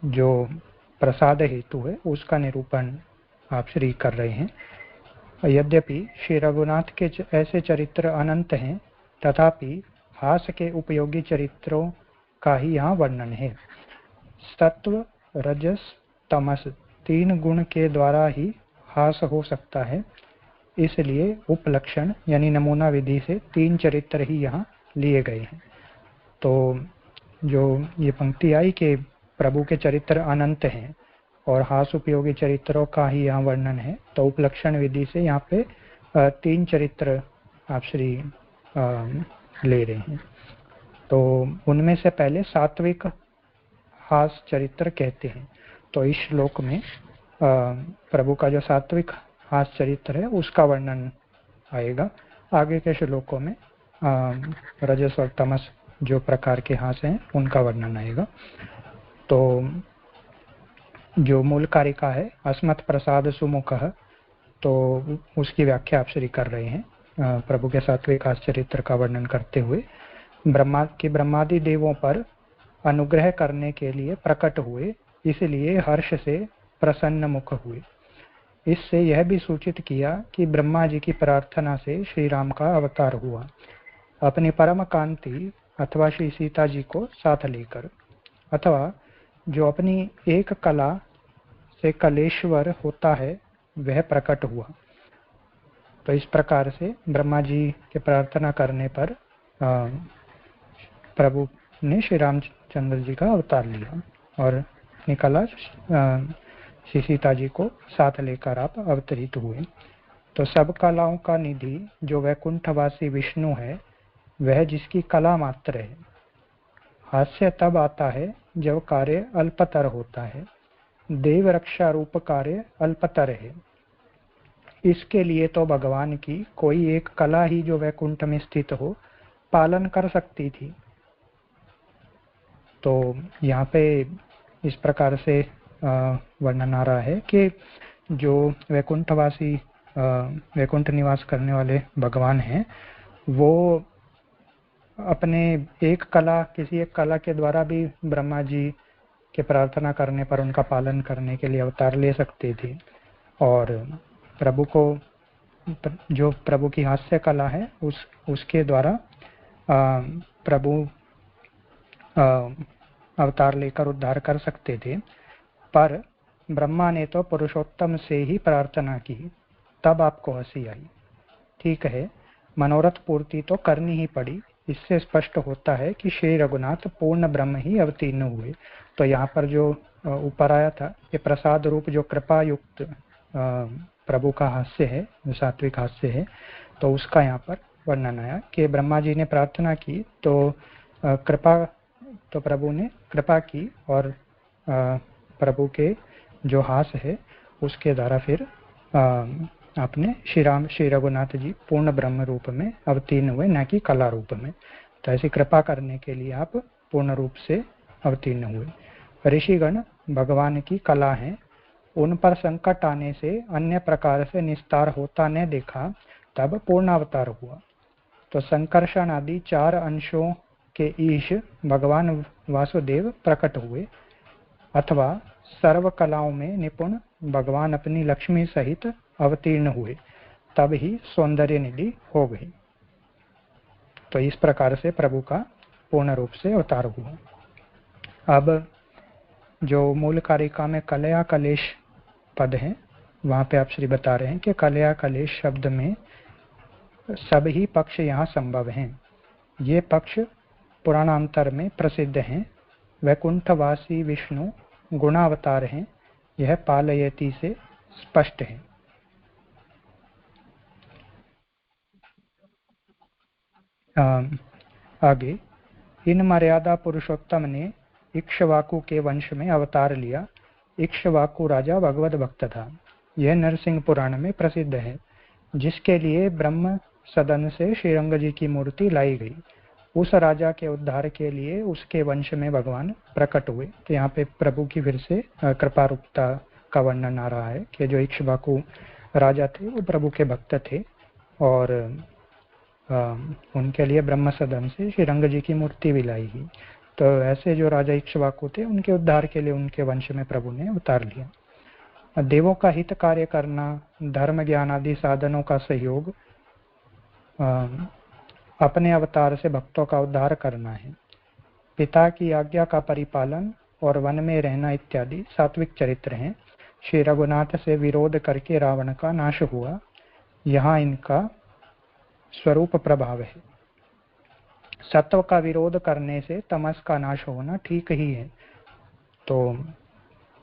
जो प्रसाद हेतु है, उसका निरूपण आप श्री कर रहे हैं। यद्यपि श्री रघुनाथ के ऐसे चरित्र अनंत हैं, तथापि हास के उपयोगी चरित्रों का ही यहाँ वर्णन है। सत्व, रजस, तमस 3 गुण के द्वारा ही हास हो सकता है, इसलिए उपलक्षण यानी नमूना विधि से 3 चरित्र ही यहाँ लिए गए हैं। तो जो ये पंक्ति आई कि प्रभु के चरित्र अनंत हैं और हास उपयोगी चरित्रों का ही यहाँ वर्णन है, तो उपलक्षण विधि से यहाँ पे 3 चरित्र आप श्री ले रहे हैं। तो उनमें से पहले सात्विक हास चरित्र कहते हैं। तो इस श्लोक में प्रभु का जो सात्विक हास चरित्र है उसका वर्णन आएगा। आगे के श्लोकों में रजस और तमस जो प्रकार के हास हैं उनका वर्णन आएगा। तो जो मूल कारिका है अस्मत् प्रसाद सुमुख, तो उसकी व्याख्या आप श्री कर रहे हैं। प्रभु के सात्विक हास चरित्र का वर्णन करते हुए ब्रह्मादि देवों पर अनुग्रह करने के लिए प्रकट हुए, इसलिए हर्ष से प्रसन्न मुख हुए। इससे यह भी सूचित किया कि ब्रह्मा जी की प्रार्थना से श्री राम का अवतार हुआ, अपनी परम कांति अथवा श्री सीता जी को साथ लेकर, अथवा जो अपनी एक कला से कलेश्वर होता है वह प्रकट हुआ। तो इस प्रकार से ब्रह्मा जी के प्रार्थना करने पर प्रभु ने श्री रामचंद्र जी का अवतार लिया और निकला श्री सीता जी को साथ लेकर आप अवतरित हुए। तो सब कलाओं का निधि जो वैकुंठवासी विष्णु है वह जिसकी कला मात्र है। हास्य तब आता है जब कार्य अल्पतर होता है, देव रक्षा रूप कार्य अल्पतर है। इसके लिए तो भगवान की कोई एक कला ही जो वैकुंठ में स्थित हो पालन कर सकती थी। तो यहाँ पे इस प्रकार से वर्णन आ रहा है कि जो वैकुंठवासी वैकुंठ निवास करने वाले भगवान हैं वो अपने एक कला किसी एक कला के द्वारा भी ब्रह्मा जी के प्रार्थना करने पर उनका पालन करने के लिए अवतार ले सकते थे। और प्रभु को जो प्रभु की हास्य कला है उसके द्वारा प्रभु अवतार लेकर उद्धार कर सकते थे। पर ब्रह्मा ने तो पुरुषोत्तम से ही प्रार्थना की, तब आपको हंसी आई। ठीक है, मनोरथ पूर्ति तो करनी ही पड़ी। इससे स्पष्ट होता है कि श्री रघुनाथ पूर्ण ब्रह्म ही अवतीर्ण हुए। तो यहाँ पर जो ऊपर आया था ये प्रसाद रूप जो कृपा युक्त प्रभु का हास्य है, जो सात्विक हास्य है, तो उसका यहाँ पर वर्णन आया कि ब्रह्मा जी ने प्रार्थना की तो प्रभु ने कृपा की और प्रभु के जो हास है उसके द्वारा फिर आपने श्री रघुनाथ जी पूर्ण ब्रह्म रूप में अवतीर्ण हुए, न कि कला रूप में। तो ऐसी कृपा करने के लिए आप पूर्ण रूप से अवतीर्ण हुए। ऋषिगण भगवान की कला हैं, उन पर संकट आने से अन्य प्रकार से निस्तार होता न देखा, तब पूर्ण अवतार हुआ। तो संकर्षण आदि 4 अंशों के ईश भगवान वासुदेव प्रकट हुए, अथवा सर्व कलाओं में निपुण भगवान अपनी लक्ष्मी सहित अवतीर्ण हुए, तब ही सौंदर्य निधि हो गई। तो इस प्रकार से प्रभु का पूर्ण रूप से अवतार हुआ। अब जो मूल कारिका में कलया कलेश पद है वहां पे आप श्री बता रहे हैं कि कलया कलेश शब्द में सभी पक्ष यहाँ संभव हैं। ये पक्ष पुराणांतर में प्रसिद्ध हैं। वैकुंठवासी विष्णु गुणावतार हैं, यह पालयति से स्पष्ट है। आगे, इन मर्यादा पुरुषोत्तम ने इक्ष्वाकु के वंश में अवतार लिया। इक्ष्वाकु राजा भगवत भक्त था। यह नरसिंह पुराण में प्रसिद्ध है, जिसके लिए ब्रह्म सदन से श्रीरंग जी की मूर्ति लाई गई। उस राजा के उद्धार के लिए उसके वंश में भगवान प्रकट हुए। तो यहाँ पे प्रभु की फिर से कृपा रूपता का वर्णन आ रहा है कि जो इक्ष्वाकु राजा थे वो प्रभु के भक्त थे और उनके लिए ब्रह्म सदन से श्रीरंग जी की मूर्ति भी लाई गई। तो ऐसे जो राजा इक्ष्वाकु थे उनके उद्धार के लिए उनके वंश में प्रभु ने उतार लिया। देवों का हित कार्य करना, धर्म ज्ञान आदि साधनों का सहयोग, अपने अवतार से भक्तों का उद्धार करना है, पिता की आज्ञा का परिपालन और वन में रहना इत्यादि सात्विक चरित्र हैं। श्री रघुनाथ से विरोध करके रावण का नाश हुआ, यहाँ इनका स्वरूप प्रभाव है। सत्व का विरोध करने से तमस का नाश होना ठीक ही है। तो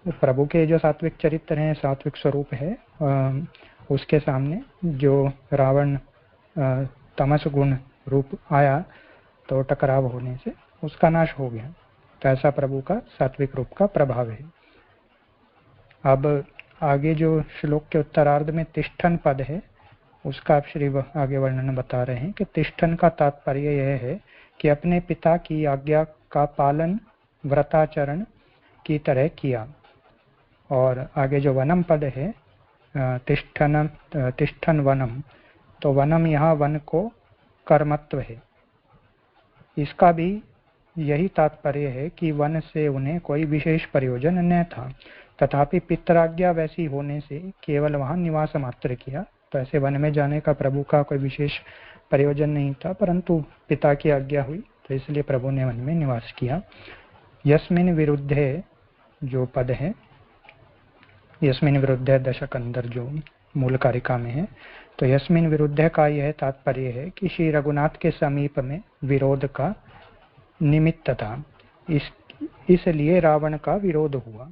प्रभु के जो सात्विक चरित्र हैं, सात्विक स्वरूप है, उसके सामने जो रावण तमस गुण रूप आया तो टकराव होने से उसका नाश हो गया। तो ऐसा प्रभु का सात्विक रूप का प्रभाव है। अब आगे जो श्लोक के उत्तरार्ध में तिष्ठन पद है उसका आप श्री आगे वर्णन बता रहे हैं कि तिष्ठन का तात्पर्य यह है कि अपने पिता की आज्ञा का पालन व्रताचरण की तरह किया। और आगे जो वनम पद है तिष्ठन वनम, तो वनम यहाँ वन को कर्मत्व है। इसका भी यही तात्पर्य है कि वन से उन्हें कोई विशेष प्रयोजन न था। तथापि पितराज्ञा वैसी होने से केवल वहां निवास मात्र किया। तो ऐसे वन में जाने का प्रभु का कोई विशेष प्रयोजन नहीं था, परंतु पिता की आज्ञा हुई तो इसलिए प्रभु ने वन में निवास किया। यस्मिन विरुद्धे जो पद है, यस्मिन विरुद्धे दशक अंदर जो मूल कारिका में है, तो यस्मिन विरुद्धे का यह तात्पर्य है कि श्री रघुनाथ के समीप में विरोध का निमित्त था, इसलिए रावण का विरोध हुआ।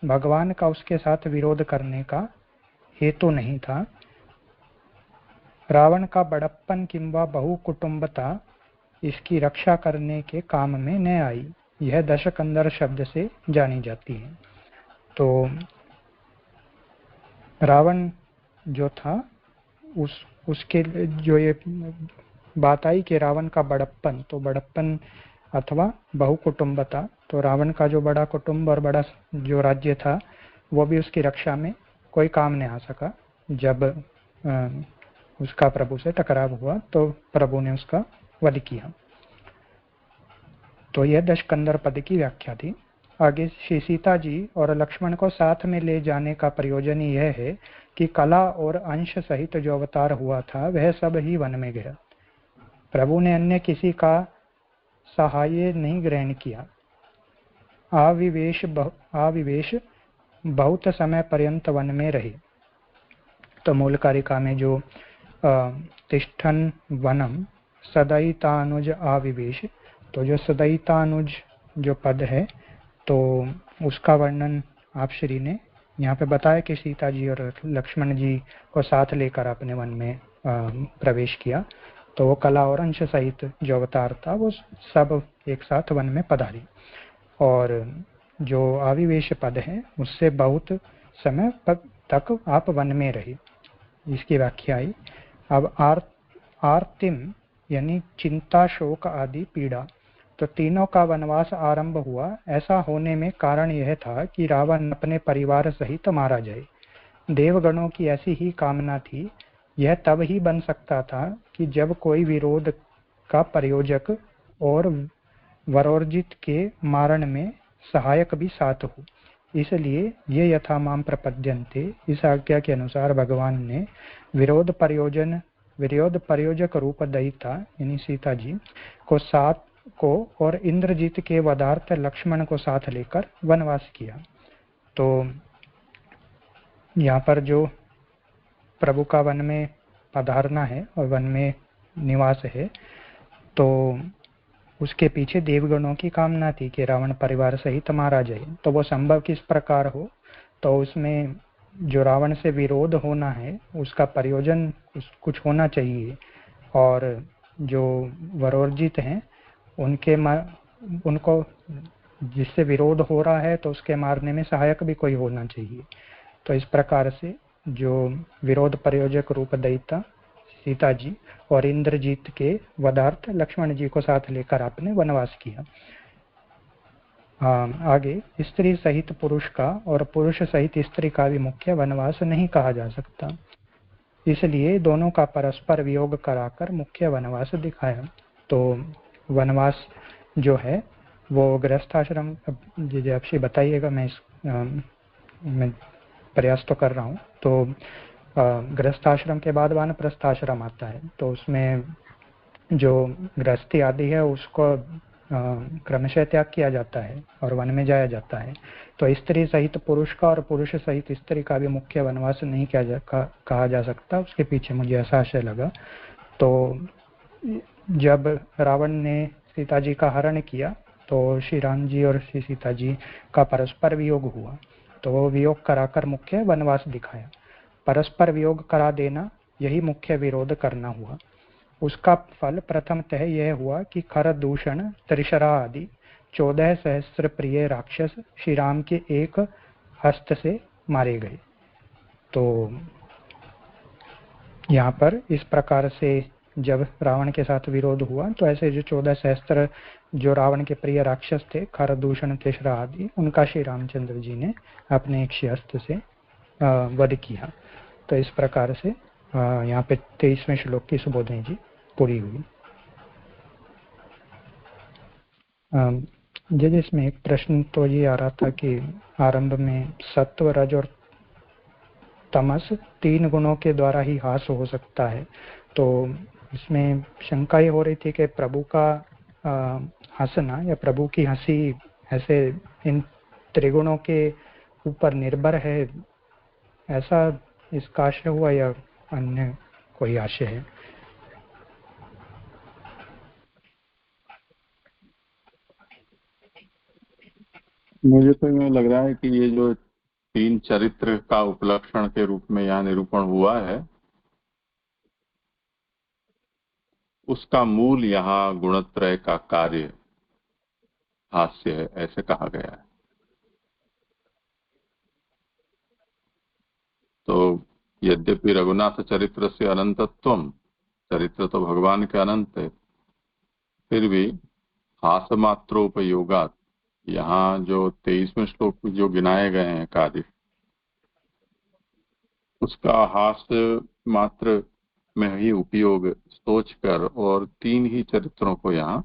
भगवान का उसके साथ विरोध करने का हेतु नहीं था। रावण का बड़प्पन किंवा बहुकुटुंबता इसकी रक्षा करने के काम में न आई, यह दशकंदर शब्द से जानी जाती है। तो रावण जो था उसके जो ये बात आई कि रावण का बड़प्पन, तो बड़प्पन अथवा बहुकुटुंबता, तो रावण का जो बड़ा कुटुंब और बड़ा जो राज्य था वो भी उसकी रक्षा में कोई काम नहीं आ सका। जब उसका प्रभु से टकराव हुआ तो प्रभु ने उसका वध किया। तो यह दशकंदर पद की व्याख्या थी। आगे श्री सीता जी और लक्ष्मण को साथ में ले जाने का प्रयोजन यह है कि कला और अंश सहित जो अवतार हुआ था वह सब ही वन में गया। प्रभु ने अन्य किसी का सहाय नहीं ग्रहण किया। आविवेश बहुत समय पर्यंत वन में रहे। तो मूल कारिका में जो तिष्ठन वनम सदयितानुज आविवेश, तो जो सदयितानुज जो पद है तो उसका वर्णन आप श्री ने यहाँ पे बताया कि सीता जी और लक्ष्मण जी को साथ लेकर आपने वन में प्रवेश किया। तो वो कला और अंश सहित जो अवतार था वो सब एक साथ वन में पधारे। और जो आविवेश पद है उससे बहुत समय तक आप वन में रहे, इसकी व्याख्या आई। अब आर्तिम यानी चिंता, शोक आदि पीड़ा, तो तीनों का वनवास आरंभ हुआ। ऐसा होने में कारण यह था कि रावण अपने परिवार सहित मारा जाए। देवगणों की ऐसी ही कामना थी। यह तब ही बन सकता था कि जब कोई विरोध का प्रयोजक और वरोर्जित के मारण में सहायक भी साथ हो। इसलिए ये यथा माम प्रपद्यन्ते, इस आज्ञा के अनुसार भगवान ने विरोध प्रयोजक रूप दयिता यानी सीता जी को और इंद्रजीत के वधार्थ लक्ष्मण को साथ लेकर वनवास किया। तो यहाँ पर जो प्रभु का वन में पधारना है और वन में निवास है, तो उसके पीछे देवगणों की कामना थी कि रावण परिवार सहित मारा जाए। तो वो संभव किस प्रकार हो, तो उसमें जो रावण से विरोध होना है उसका प्रयोजन कुछ होना चाहिए, और जो वरोर्जित हैं उनको जिससे विरोध हो रहा है तो उसके मारने में सहायक भी कोई होना चाहिए। तो इस प्रकार से जो विरोध प्रयोजक रूप दयिता सीता जी और इंद्रजीत के वधार्थ लक्ष्मण जी को साथ लेकर आपने वनवास किया। आगे स्त्री सहित पुरुष का और पुरुष सहित स्त्री का भी मुख्य वनवास नहीं कहा जा सकता, इसलिए दोनों का परस्पर वियोग कराकर मुख्य वनवास दिखाया। तो वनवास जो है वो गृहस्थाश्रम, आपसे बताइएगा, मैं प्रयास तो कर रहा हूँ। तो गृहस्थाश्रम के बाद वानप्रस्थाश्रम आता है, तो उसमें जो गृहस्थी आदि है उसको क्रमशः त्याग किया जाता है और वन में जाया जाता है। तो स्त्री सहित पुरुष का और पुरुष सहित स्त्री का भी मुख्य वनवास नहीं कहा जा सकता। उसके पीछे मुझे ऐसा आशय लगा। तो जब रावण ने सीता जी का हरण किया तो श्री राम जी और श्री सीता जी का परस्पर वियोग हुआ, तो वो वियोग कराकर मुख्य वनवास दिखाया। परस्पर वियोग करा देना यही मुख्य विरोध करना हुआ। उसका फल प्रथमतः यह हुआ कि खर दूषण त्रिशरा आदि 14 सहस्त्र प्रिय राक्षस श्री राम के एक हस्त से मारे गए। तो यहाँ पर इस प्रकार से जब रावण के साथ विरोध हुआ तो ऐसे जो 14 सहस्त्र जो रावण के प्रिय राक्षस थे, खर दूषण त्रिशरा आदि, उनका श्री रामचंद्र जी ने अपने एक हस्त से वध किया। तो इस प्रकार से यहाँ पे 23वें श्लोक की सुबोधनी जी पूरी हुई। जिसमें एक प्रश्न तो ये आ रहा था कि आरंभ में सत्व, रज और तमस 3 गुणों के द्वारा ही हास हो सकता है, तो इसमें शंका ये हो रही थी कि प्रभु का हंसना या प्रभु की हंसी ऐसे इन त्रिगुणों के ऊपर निर्भर है, ऐसा इसका आशय हुआ या अन्य कोई आशय है? मुझे तो यूँ लग रहा है कि ये जो 3 चरित्र का उपलक्षण के रूप में यहाँ निरूपण हुआ है, उसका मूल यहाँ गुणत्रय का कार्य हास्य है, ऐसे कहा गया है। तो यद्यपि रघुनाथ चरित्र से अनंतत्वम, चरित्र तो भगवान के अनंत है, फिर भी हास मात्रोपयोगात, यहाँ जो 23वें श्लोक में जो गिनाए गए हैं कार्य, उसका हास मात्र में ही उपयोग सोचकर और 3 ही चरित्रों को यहाँ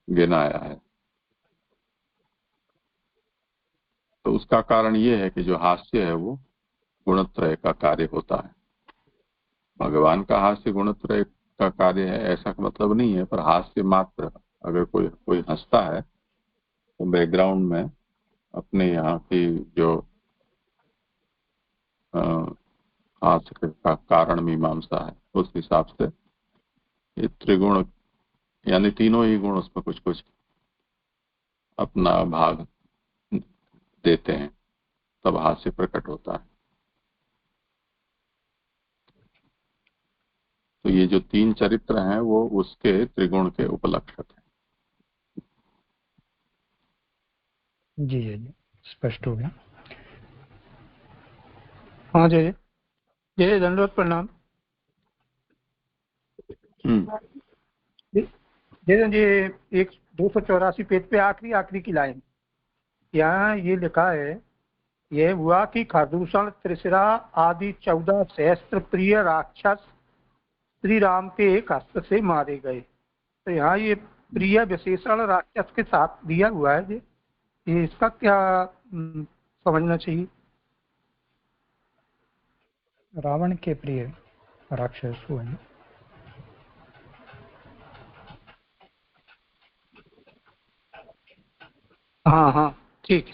गिनाया है। तो उसका कारण ये है कि जो हास्य है वो गुणत्रय का कार्य होता है। भगवान का हास्य गुणत्रय का कार्य है ऐसा मतलब नहीं है, पर हास्य मात्र, अगर कोई हंसता है तो बैकग्राउंड में अपने यहाँ की जो हास्य का कारण मीमांसा है, उस हिसाब से ये त्रिगुण यानी तीनों ही गुण उसमें कुछ कुछ अपना भाग देते हैं, तब हास्य प्रकट होता है। तो ये जो 3 चरित्र हैं वो उसके त्रिगुण के उपलक्षक हैं। जी जी, स्पष्ट हो गया। हाँ जय जय, दंडवत प्रणाम। जय जी, 284 पेज पे आखिरी की लाइन, यहाँ ये लिखा है, यह हुआ कि खरदूषण, त्रिशिरा आदि 14 सहस्त्र प्रिय राक्षस श्री राम के एक हस्त से मारे गए। तो यहाँ ये प्रिय विशेषण राक्षस के साथ दिया हुआ है, ये इसका क्या समझना चाहिए? रावण के प्रिय राक्षस हुए। हाँ हाँ ठीक है।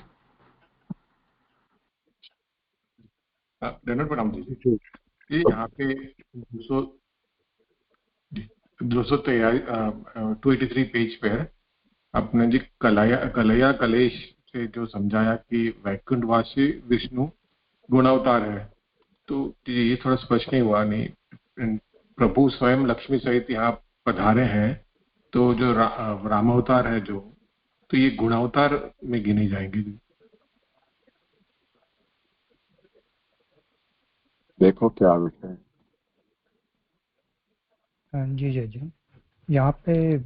धन्यवाद प्रणाम जी। ये यहाँ पे 283 पेज पे है, आपने जी कलया कलेश से जो समझाया कि वैकुंठवासी विष्णु गुणावतार है, तो ये थोड़ा स्पष्ट नहीं हुआ। नहीं, प्रभु स्वयं लक्ष्मी सहित यहाँ पधारे हैं, तो जो रामावतार है जो, तो ये गुणावतार में गिने जाएंगे जी। देखो क्या विषय। जी जी जी, यहाँ पे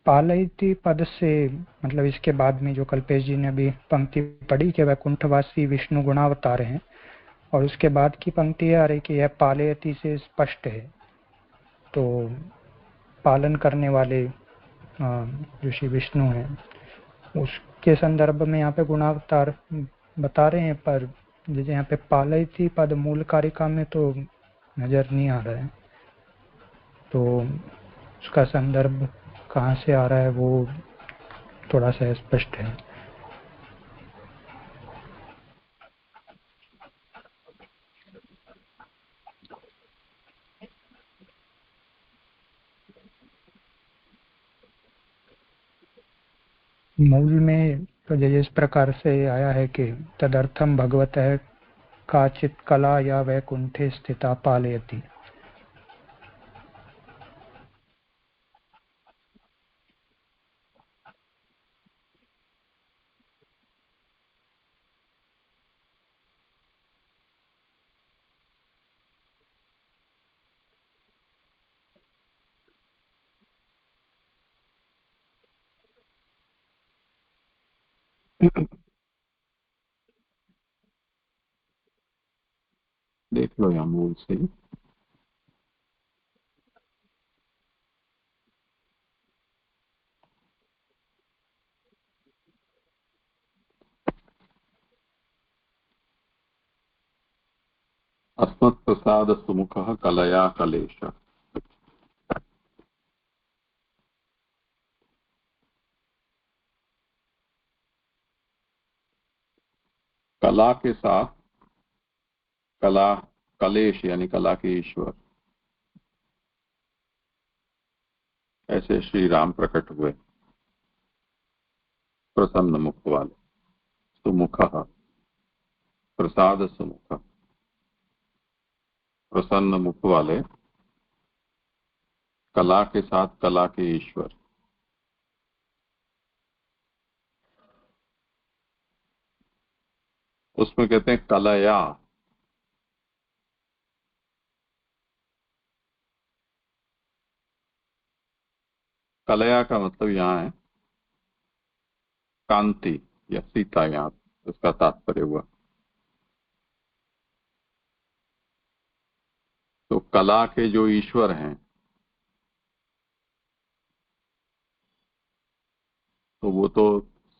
पालयती पद से मतलब इसके बाद में जो कल्पेश जी ने अभी पंक्ति पढ़ी कि वैकुंठवासी विष्णु गुणावतार हैं, और उसके बाद की पंक्ति आ रही कि यह पालयती से स्पष्ट है, तो पालन करने वाले जो श्री विष्णु हैं उसके संदर्भ में यहाँ पे गुणावतार बता रहे हैं, पर जैसे यहाँ पे पालयती पद मूल कारिका में तो नजर नहीं आ रहा है, तो उसका संदर्भ कहाँ से आ रहा है वो थोड़ा सा स्पष्ट है। मूल में तो जैसे इस प्रकार से आया है कि तदर्थम भगवतः काचित कला या वैकुंठे स्थिता पालयति। देख लो यहाँ मूल से। अस्मत्प्रसाद सुमुखः कलया कलेश। कला के साथ कला, कलेश यानी कला के ईश्वर, ऐसे श्री राम प्रकट हुए प्रसन्न मुख वाले। सुमुखः प्रसाद सुमुख, प्रसन्न मुख वाले, कला के साथ कला के ईश्वर। उसमें कहते हैं कलया। कलया का मतलब यहाँ है कांति या सीता, यहाँ उसका तात्पर्य हुआ। तो कला के जो ईश्वर हैं, तो वो तो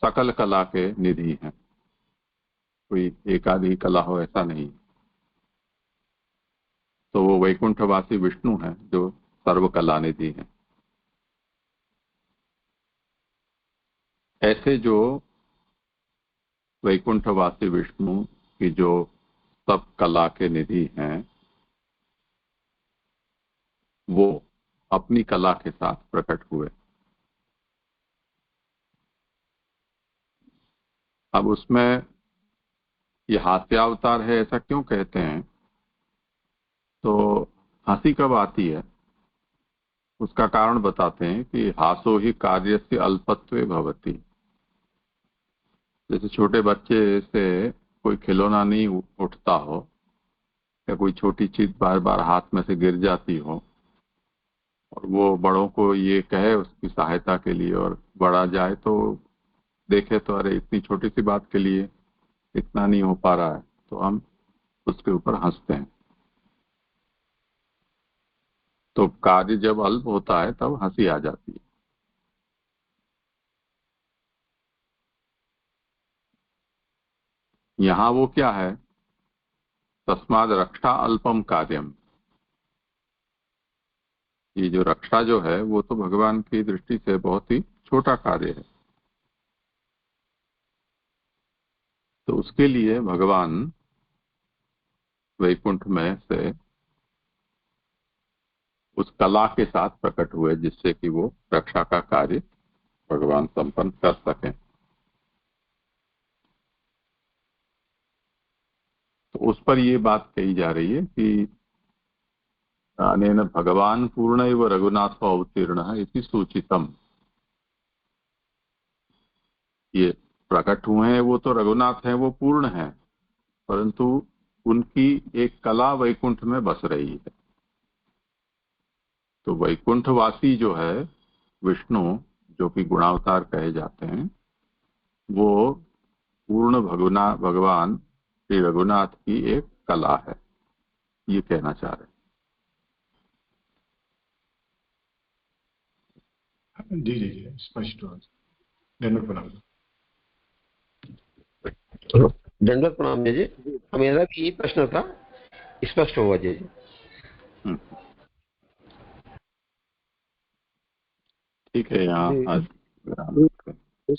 सकल कला के निधि हैं, कोई एक आधी कला हो ऐसा नहीं। तो वो वैकुंठवासी विष्णु हैं जो सर्व कला निधि हैं। ऐसे जो वैकुंठवासी विष्णु की जो सब कला के निधि हैं, वो अपनी कला के साथ प्रकट हुए। अब उसमें ये हास्यावतार है ऐसा क्यों कहते हैं? तो हंसी कब आती है उसका कारण बताते हैं कि हासो ही कार्यस्य अल्पत्वे भवति। जैसे छोटे बच्चे से कोई खिलौना नहीं उठता हो या कोई छोटी चीज बार बार हाथ में से गिर जाती हो और वो बड़ों को ये कहे उसकी सहायता के लिए, और बड़ा जाए तो देखे तो अरे इतनी छोटी सी बात के लिए इतना नहीं हो पा रहा है, तो हम उसके ऊपर हंसते हैं। तो कार्य जब अल्प होता है तब हंसी आ जाती है। यहां वो क्या है, तस्माद रक्षा अल्पम कार्यम। ये जो रक्षा जो है वो तो भगवान की दृष्टि से बहुत ही छोटा कार्य है। तो उसके लिए भगवान वैकुंठ में से उस कला के साथ प्रकट हुए जिससे कि वो रक्षा का कार्य भगवान संपन्न कर सकें। तो उस पर ये बात कही जा रही है कि अनेन भगवान पूर्ण एव रघुनाथ अवतीर्ण इति सूचितम। ये प्रकट हुए हैं वो तो रघुनाथ हैं, वो पूर्ण हैं, परंतु उनकी एक कला वैकुंठ में बस रही है। तो वैकुंठवासी जो है विष्णु, जो कि गुणावतार कहे जाते हैं, वो पूर्ण भगवान श्री रघुनाथ की एक कला है, ये कहना चाह रहे हैं। जी जी जी, स्पष्ट हुआ। दंडवत प्रणाम। दंडवत प्रणाम जी। मेरा भी यही प्रश्न था, स्पष्ट हुआ जी। ठीक है। यहाँ आज